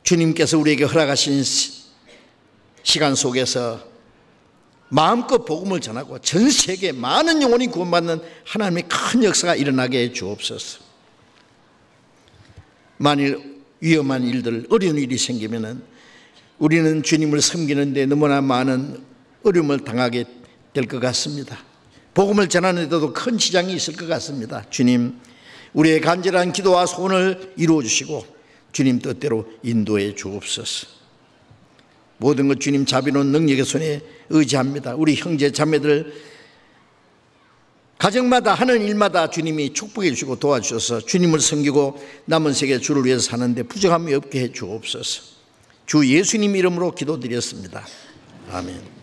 주님께서 우리에게 허락하신 시간 속에서 마음껏 복음을 전하고 전 세계 많은 영혼이 구원받는 하나님의 큰 역사가 일어나게 해 주옵소서. 만일 위험한 일들, 어려운 일이 생기면은 우리는 주님을 섬기는데 너무나 많은 어려움을 당하게 될 것 같습니다. 복음을 전하는 데도 큰 지장이 있을 것 같습니다. 주님, 우리의 간절한 기도와 소원을 이루어 주시고 주님 뜻대로 인도해 주옵소서. 모든 것 주님 자비로운 능력의 손에 의지합니다. 우리 형제 자매들 가정마다 하는 일마다 주님이 축복해 주시고 도와주셔서 주님을 섬기고 남은 세계 주를 위해서 사는데 부족함이 없게 해 주옵소서. 주 예수님 이름으로 기도드렸습니다. 아멘.